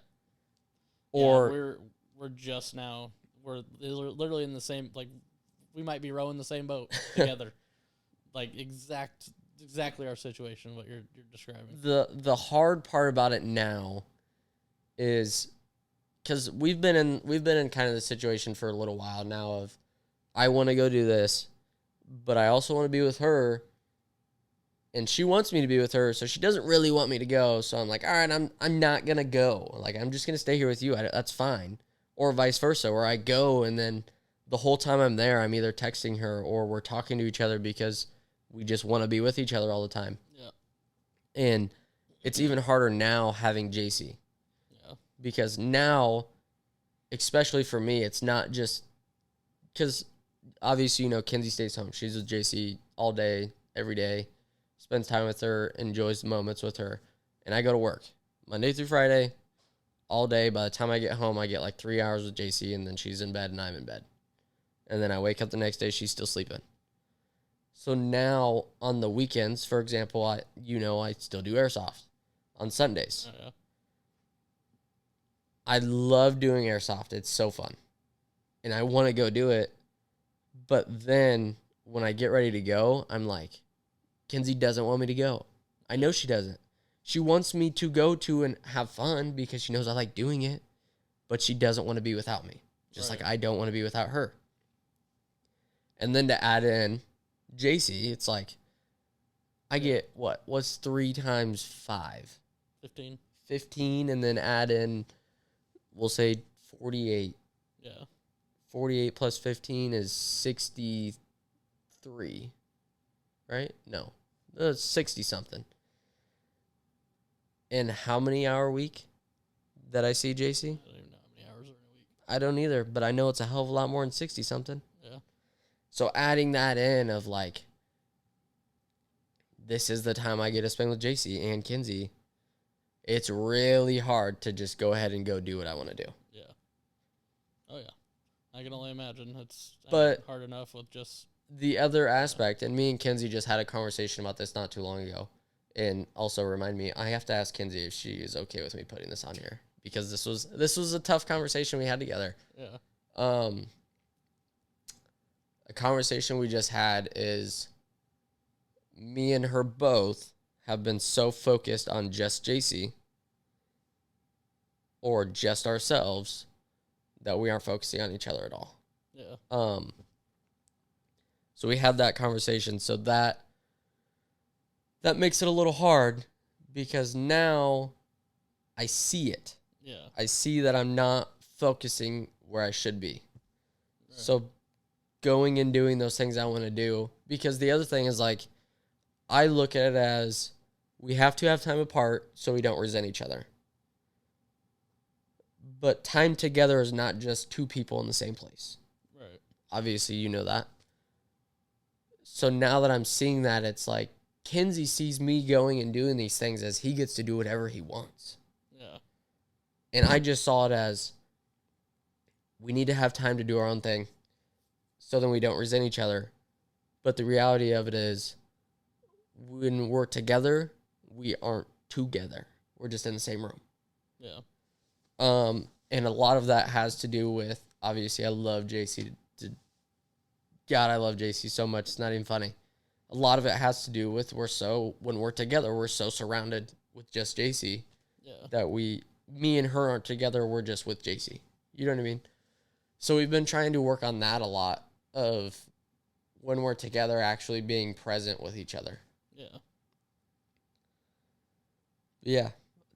Or yeah, we're just now, we're literally in the same, like, we might be rowing the same boat together. Like exactly our situation, what you're describing. The hard part about it now is because we've been in kind of the situation for a little while now of, I want to go do this, but I also want to be with her, and she wants me to be with her, so she doesn't really want me to go. So I'm like, all right, I'm not gonna go. Like, I'm just gonna stay here with you. That's fine. Or vice versa, where I go and then the whole time I'm there, I'm either texting her or we're talking to each other because we just want to be with each other all the time. Yeah. And it's even harder now having JC. Yeah. Because now, especially for me, it's not just because obviously, Kinsey stays home. She's with JC all day, every day, spends time with her, enjoys the moments with her. and I go to work Monday through Friday, all day. By the time I get home, I get like 3 hours with JC, and then she's in bed and I'm in bed. And then I wake up the next day, she's still sleeping. So now on the weekends, for example, I still do airsoft on Sundays. Oh, yeah. I love doing airsoft. It's so fun. And I want to go do it. But then when I get ready to go, I'm like, Kinsey doesn't want me to go. I know she doesn't. She wants me to go to and have fun because she knows I like doing it. But she doesn't want to be without me. Just like I don't want to be without her. And then to add in JC, it's like, I get, what's 3 times 5? 15. 15, and then add in, we'll say 48. Yeah. 48 plus 15 is 63, right? No, that's 60-something. And how many hour week that I see JC? I don't even know how many hours are in a week. I don't either, but I know it's a hell of a lot more than 60-something. Yeah. So adding that in of like, this is the time I get to spend with JC and Kinsey, it's really hard to just go ahead and go do what I want to do. Yeah. Oh, yeah. I can only imagine. It's hard enough with just... The other aspect, and me and Kinsey just had a conversation about this not too long ago, and also remind me, I have to ask Kinsey if she is okay with me putting this on here, because this was a tough conversation we had together. Yeah. A conversation we just had is me and her both have been so focused on just JC or just ourselves that we aren't focusing on each other at all. Yeah. So we had that conversation. So that makes it a little hard because now I see it. Yeah. I see that I'm not focusing where I should be. Right. So going and doing those things I want to do, because the other thing is like, I look at it as we have to have time apart so we don't resent each other. But time together is not just 2 people in the same place. Right. Obviously, you know that. So now that I'm seeing that, it's like Kinsey sees me going and doing these things as he gets to do whatever he wants. Yeah. And I just saw it as we need to have time to do our own thing so then we don't resent each other. But the reality of it is when we're together, we aren't together. We're just in the same room. Yeah. And a lot of that has to do with, obviously, I love JC. God, I love JC so much. It's not even funny. A lot of it has to do with when we're together, we're so surrounded with just JC that me and her aren't together. We're just with JC. You know what I mean? So we've been trying to work on that a lot of when we're together, actually being present with each other. Yeah. Yeah.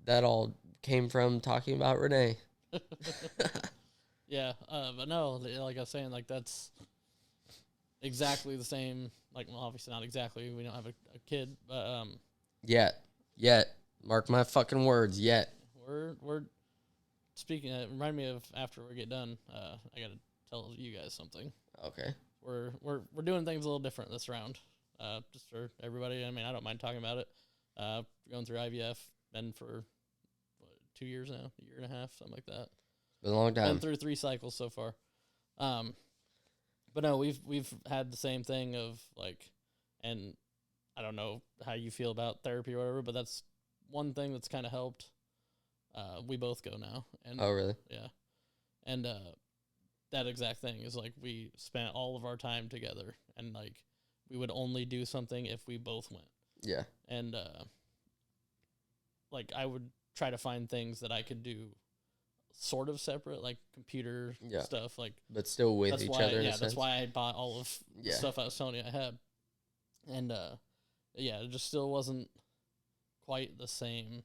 That all came from talking about Renee. Yeah. But no, like I was saying, like that's exactly the same. Like, well, obviously not exactly. We don't have a kid, but Yet. Mark my fucking words. Yet. We're speaking. Remind me of after we get done. I gotta tell you guys something. Okay. We're doing things a little different this round. Just for everybody. I mean, I don't mind talking about it. Going through IVF, been for 2 years now, a year and a half, something like that. Been a long time. Been through 3 cycles so far. But no, we've had the same thing of like, and I don't know how you feel about therapy or whatever, but that's one thing that's kind of helped. We both go now. And oh, really? Yeah. And that exact thing is like we spent all of our time together, and like we would only do something if we both went. Yeah. And like I would try to find things that I could do sort of separate, like computer stuff, like, but still with each other. Yeah, that's why I bought all of the stuff I was telling you I had, and yeah, it just still wasn't quite the same,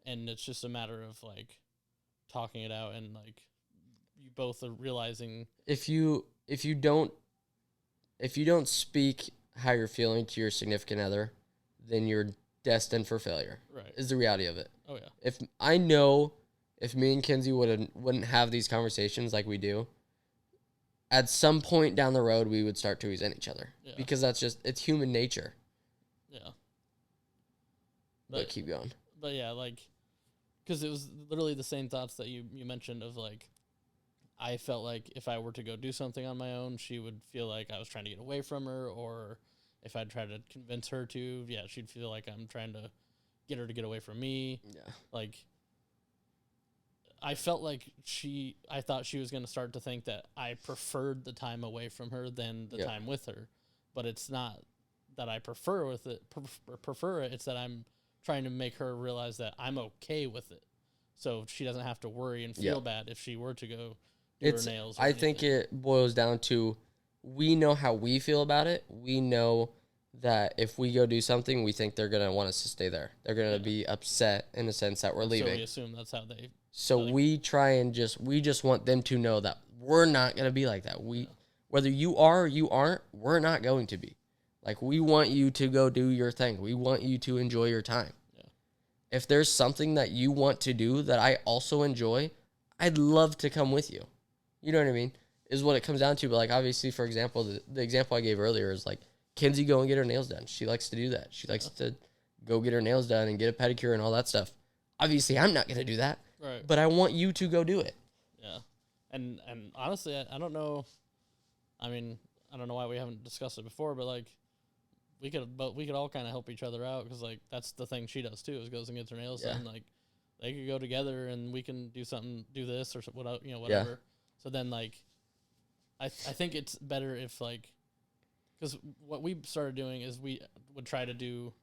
and it's just a matter of like talking it out, and like you both are realizing if you don't speak how you're feeling to your significant other, then you're destined for failure. Right. Is the reality of it. Oh yeah. If me and Kinsey wouldn't have these conversations like we do, at some point down the road we would start to resent each other. Yeah. Because it's human nature. Yeah. But keep going. But yeah, like, because it was literally the same thoughts that you mentioned of like, I felt like if I were to go do something on my own, she would feel like I was trying to get away from her, or if I tried to convince her to, yeah, she'd feel like I'm trying to get her to get away from me. Yeah. Like, I felt like I thought she was going to start to think that I preferred the time away from her than the time with her. But it's not that I prefer it. It's that I'm trying to make her realize that I'm okay with it. So she doesn't have to worry and feel bad if she were to go do her nails. I think it boils down to, we know how we feel about it. We know that if we go do something, we think they're going to want us to stay there. They're going to be upset in the sense that we're leaving. So we assume that's how they... So we try and we just want them to know that we're not going to be like that. Whether you are or you aren't, we're not going to be. Like, we want you to go do your thing. We want you to enjoy your time. Yeah. If there's something that you want to do that I also enjoy, I'd love to come with you. You know what I mean? Is what it comes down to. But, like, obviously, for example, the example I gave earlier is, like, Kinsey go and get her nails done. She likes to do that. She likes to go get her nails done and get a pedicure and all that stuff. Obviously, I'm not going to do that. Right. But I want you to go do it. Yeah. And honestly, I don't know. I mean, I don't know why we haven't discussed it before, but, like, we could all kind of help each other out, because, like, that's the thing she does too, is goes and gets her nails done. Like, they could go together and we can do this or whatever. Yeah. So then, like, I think it's better if, like, because what we started doing is we would try to do,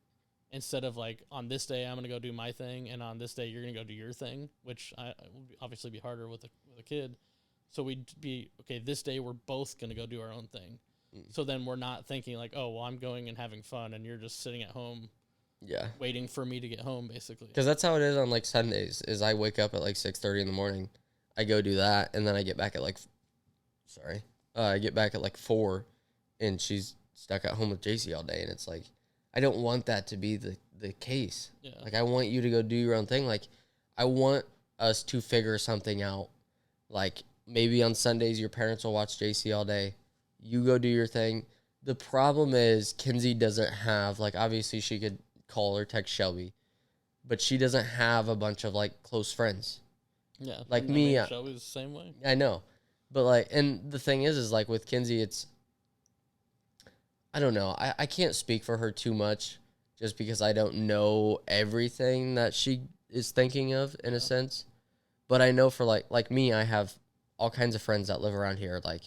instead of, like, on this day I'm gonna go do my thing, and on this day you're gonna go do your thing, which would obviously be harder with a kid. So we'd be, okay, this day we're both gonna go do our own thing. So then we're not thinking like, oh, well, I'm going and having fun, and you're just sitting at home, waiting for me to get home, basically. Because that's how it is on, like, Sundays. Is I wake up at like 6:30 in the morning, I go do that, and then I get back at like, I get back at like 4, and she's stuck at home with JC all day, and it's like, I don't want that to be the case. Yeah. Like, I want you to go do your own thing. Like, I want us to figure something out. Like, maybe on Sundays your parents will watch JC all day. You go do your thing. The problem is Kinsey doesn't have, like, obviously she could call or text Shelby, but she doesn't have a bunch of, like, close friends. Yeah. Like me. Shelby's the same way. I know. But, like, and the thing is like, with Kinsey, it's, I don't know. I can't speak for her too much just because I don't know everything that she is thinking of, in a sense. But I know for, like me, I have all kinds of friends that live around here. Like,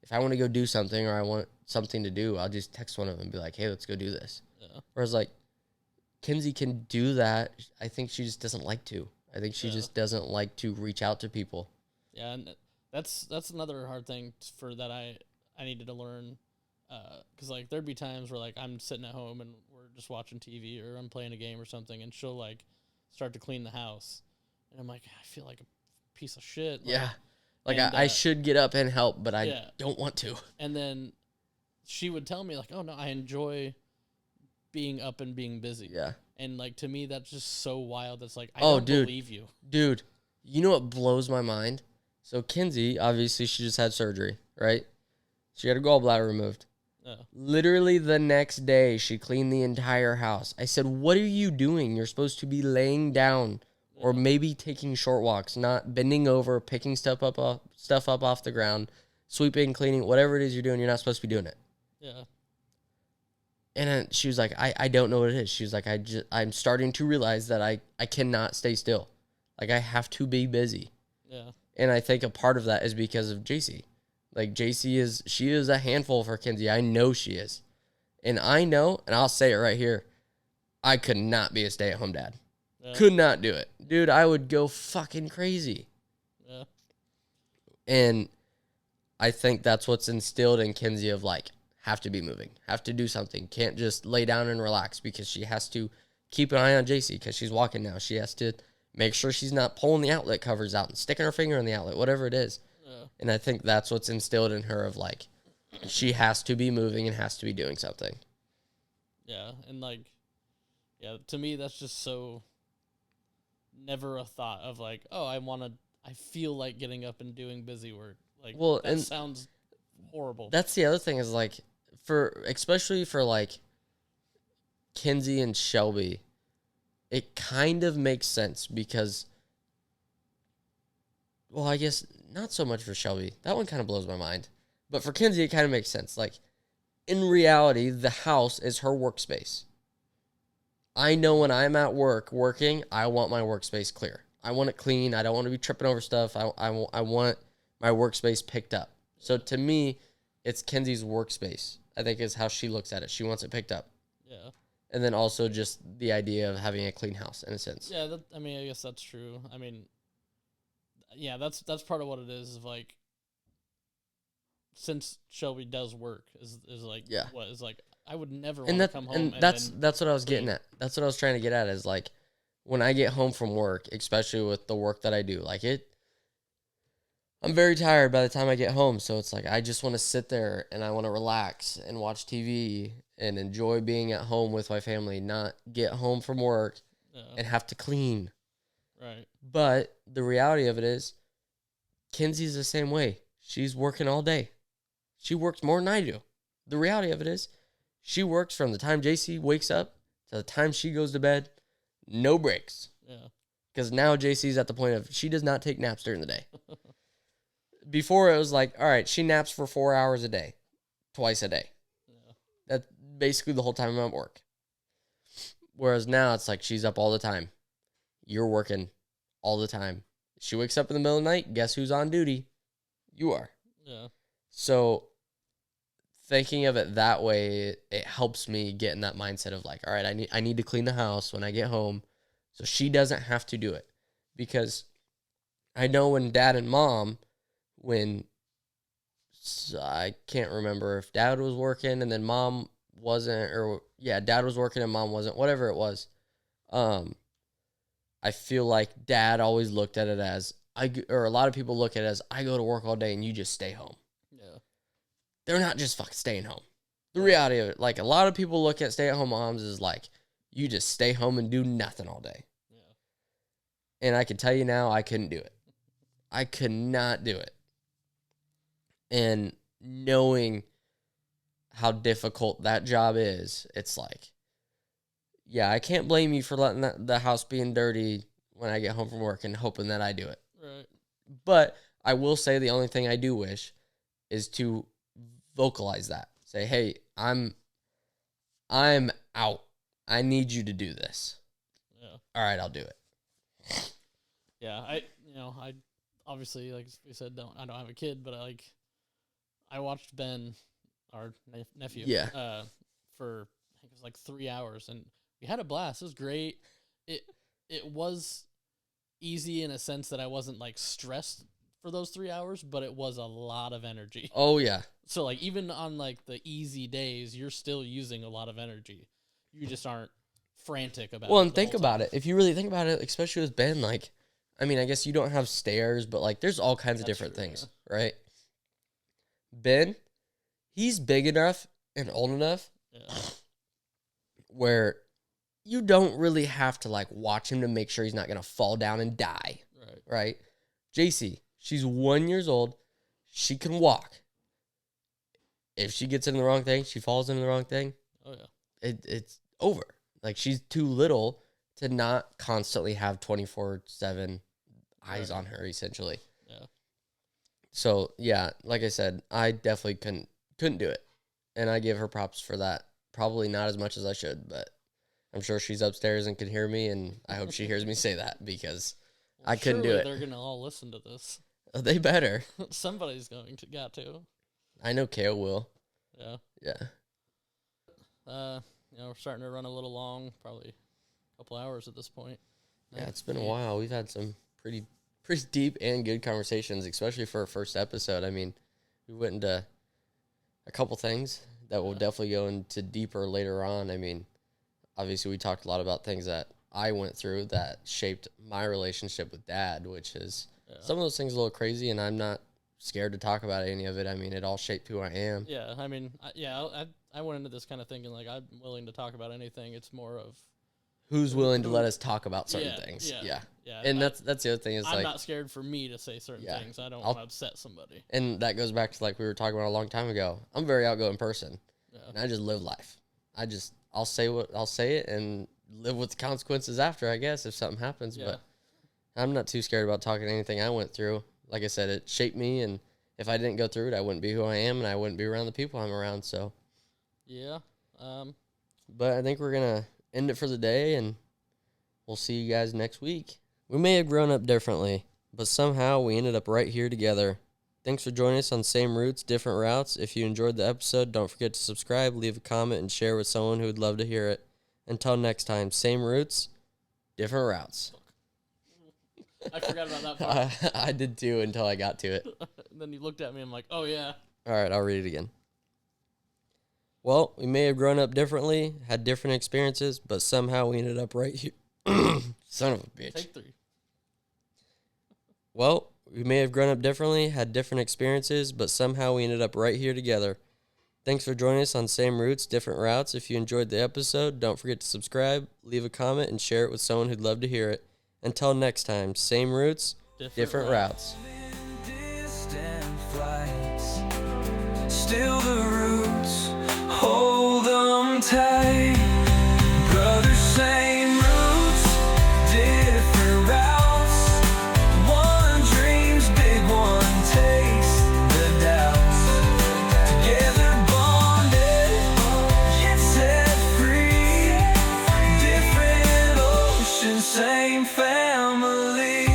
if I want to go do something or I want something to do, I'll just text one of them and be like, hey, let's go do this. Yeah. Whereas, like, Kinsey can do that. I think she just doesn't like to. I think she just doesn't like to reach out to people. Yeah, and that's another hard thing that I needed to learn. Because, like, there'd be times where, like, I'm sitting at home and we're just watching TV or I'm playing a game or something, and she'll, like, start to clean the house. And I'm like, I feel like a piece of shit. Like, yeah. Like, I should get up and help, but I don't want to. And then she would tell me, like, oh, no, I enjoy being up and being busy. Yeah. And, like, to me, that's just so wild. That's like, I don't believe you. Dude, you know what blows my mind? So, Kinsey, obviously, she just had surgery, right? She had her gallbladder removed. Oh. Literally the next day, she cleaned the entire house. I said, what are you doing? You're supposed to be laying down or maybe taking short walks, not bending over, picking stuff up off the ground, sweeping, cleaning, whatever it is you're doing, you're not supposed to be doing it. Yeah. And then she was like, I don't know what it is. She was like, I'm starting to realize that I cannot stay still. Like, I have to be busy. Yeah. And I think a part of that is because of JC. Like, JC is a handful for Kinsey. I know she is. And I know, and I'll say it right here, I could not be a stay-at-home dad. Yeah. Could not do it. Dude, I would go fucking crazy. Yeah. And I think that's what's instilled in Kinsey of, like, have to be moving, have to do something. Can't just lay down and relax, because she has to keep an eye on JC because she's walking now. She has to make sure she's not pulling the outlet covers out and sticking her finger in the outlet, whatever it is. Yeah. And I think that's what's instilled in her of, like, she has to be moving and has to be doing something. Yeah, and, like, yeah, to me, that's just so never a thought of, like, oh, I feel like getting up and doing busy work. Like, well, that sounds horrible. That's the other thing is, like, especially for, like, Kinsey and Shelby, it kind of makes sense because, well, I guess not so much for Shelby. That one kind of blows my mind. But for Kinsey, it kind of makes sense. Like, in reality, the house is her workspace. I know when I'm at work working, I want my workspace clear. I want it clean. I don't want to be tripping over stuff. I want my workspace picked up. So to me, it's Kinsey's workspace, I think, is how she looks at it. She wants it picked up. Yeah. And then also just the idea of having a clean house, in a sense. Yeah, I mean, I guess that's true. I mean, yeah, that's part of what it is like, since Shelby does work, is like, yeah. What is like, I would never want to come home. And that's what I was getting at. That's what I was trying to get at, is like, when I get home from work, especially with the work that I do, like I'm very tired by the time I get home. So it's like, I just want to sit there and I want to relax and watch TV and enjoy being at home with my family, not get home from work and have to clean. Right. But the reality of it is, Kinsey's the same way. She's working all day. She works more than I do. The reality of it is, she works from the time JC wakes up to the time she goes to bed. No breaks. Yeah. Because now JC's at the point of, she does not take naps during the day. Before, it was like, all right, she naps for 4 hours a day, twice a day. Yeah. That's basically the whole time I'm at work. Whereas now it's like, she's up all the time. You're working all the time. She wakes up in the middle of the night. Guess who's on duty? You are. Yeah. So thinking of it that way, it helps me get in that mindset of like, all right, I need to clean the house when I get home, so she doesn't have to do it. Because I know when Dad and Mom, I can't remember if Dad was working and then Mom wasn't, or yeah, Dad was working and Mom wasn't, whatever it was. I feel like Dad always looked at it as, or a lot of people look at it as, I go to work all day and you just stay home. Yeah. They're not just fucking staying home. The reality of it, like, a lot of people look at stay-at-home moms as like, you just stay home and do nothing all day. Yeah. And I can tell you now, I couldn't do it. I could not do it. And knowing how difficult that job is, it's like, yeah, I can't blame you for letting the house being dirty when I get home from work and hoping that I do it. Right. But I will say the only thing I do wish is to vocalize that. Say, hey, I'm out. I need you to do this. Yeah. All right, I'll do it. Yeah, I obviously, like we said, I don't have a kid, but I watched Ben, our nephew, for I think it was like 3 hours, and we had a blast. It was great. It was easy in a sense that I wasn't like stressed for those 3 hours, but it was a lot of energy. Oh yeah. So like even on like the easy days, you're still using a lot of energy. You just aren't frantic about it. Well, and think about it. If you really think about it, especially with Ben, like, I mean, I guess you don't have stairs, but like there's all kinds of different things, right? Ben, he's big enough and old enough where you don't really have to like watch him to make sure he's not going to fall down and die. Right? JC, she's 1 year old. She can walk. If she gets into the wrong thing, she falls into the wrong thing. Oh yeah. It's over. Like, she's too little to not constantly have 24/7 eyes on her, essentially. Yeah. So yeah, like I said, I definitely couldn't do it, and I give her props for that. Probably not as much as I should, but I'm sure she's upstairs and can hear me, and I hope she hears me say that, because I couldn't do it. They're gonna all listen to this. They better. Somebody's got to. I know Kale will. Yeah. Yeah. We're starting to run a little long, probably a couple hours at this point. Yeah, it's been a while. We've had some pretty deep and good conversations, especially for our first episode. I mean, we went into a couple things that we'll definitely go into deeper later on. I mean, obviously we talked a lot about things that I went through that shaped my relationship with Dad, which is some of those things a little crazy, and I'm not scared to talk about any of it. I mean, it all shaped who I am. Yeah, I mean, I went into this kind of thinking like I'm willing to talk about anything. It's more of who's willing to let us talk about certain things. Yeah. And that's the other thing is I'm like, not scared for me to say certain things. I don't want to upset somebody. And that goes back to like we were talking about a long time ago. I'm a very outgoing person. Yeah. And I just live life. I'll say it, and live with the consequences after, I guess, if something happens. Yeah. But I'm not too scared about talking anything I went through. Like I said, it shaped me, and if I didn't go through it, I wouldn't be who I am, and I wouldn't be around the people I'm around. So, Yeah. but I think we're gonna end it for the day, and we'll see you guys next week. We may have grown up differently, but somehow we ended up right here together. Thanks for joining us on Same Roots, Different Routes. If you enjoyed the episode, don't forget to subscribe, leave a comment, and share with someone who would love to hear it. Until next time, same roots, different routes. I forgot about that part. I did too until I got to it. And then you looked at me, I'm like, oh, yeah. All right, I'll read it again. Well, we may have grown up differently, had different experiences, but somehow we ended up right here. Son of a bitch. Take 3. Well, we may have grown up differently, had different experiences, but somehow we ended up right here together. Thanks for joining us on Same Roots, Different Routes. If you enjoyed the episode, don't forget to subscribe, leave a comment, and share it with someone who'd love to hear it. Until next time, same roots, different routes. Distant flights, still the roots, hold them tight. Brothers, same roots, different routes. One dreams big, one takes the doubts. Together bonded, yet set free. Different oceans, same family.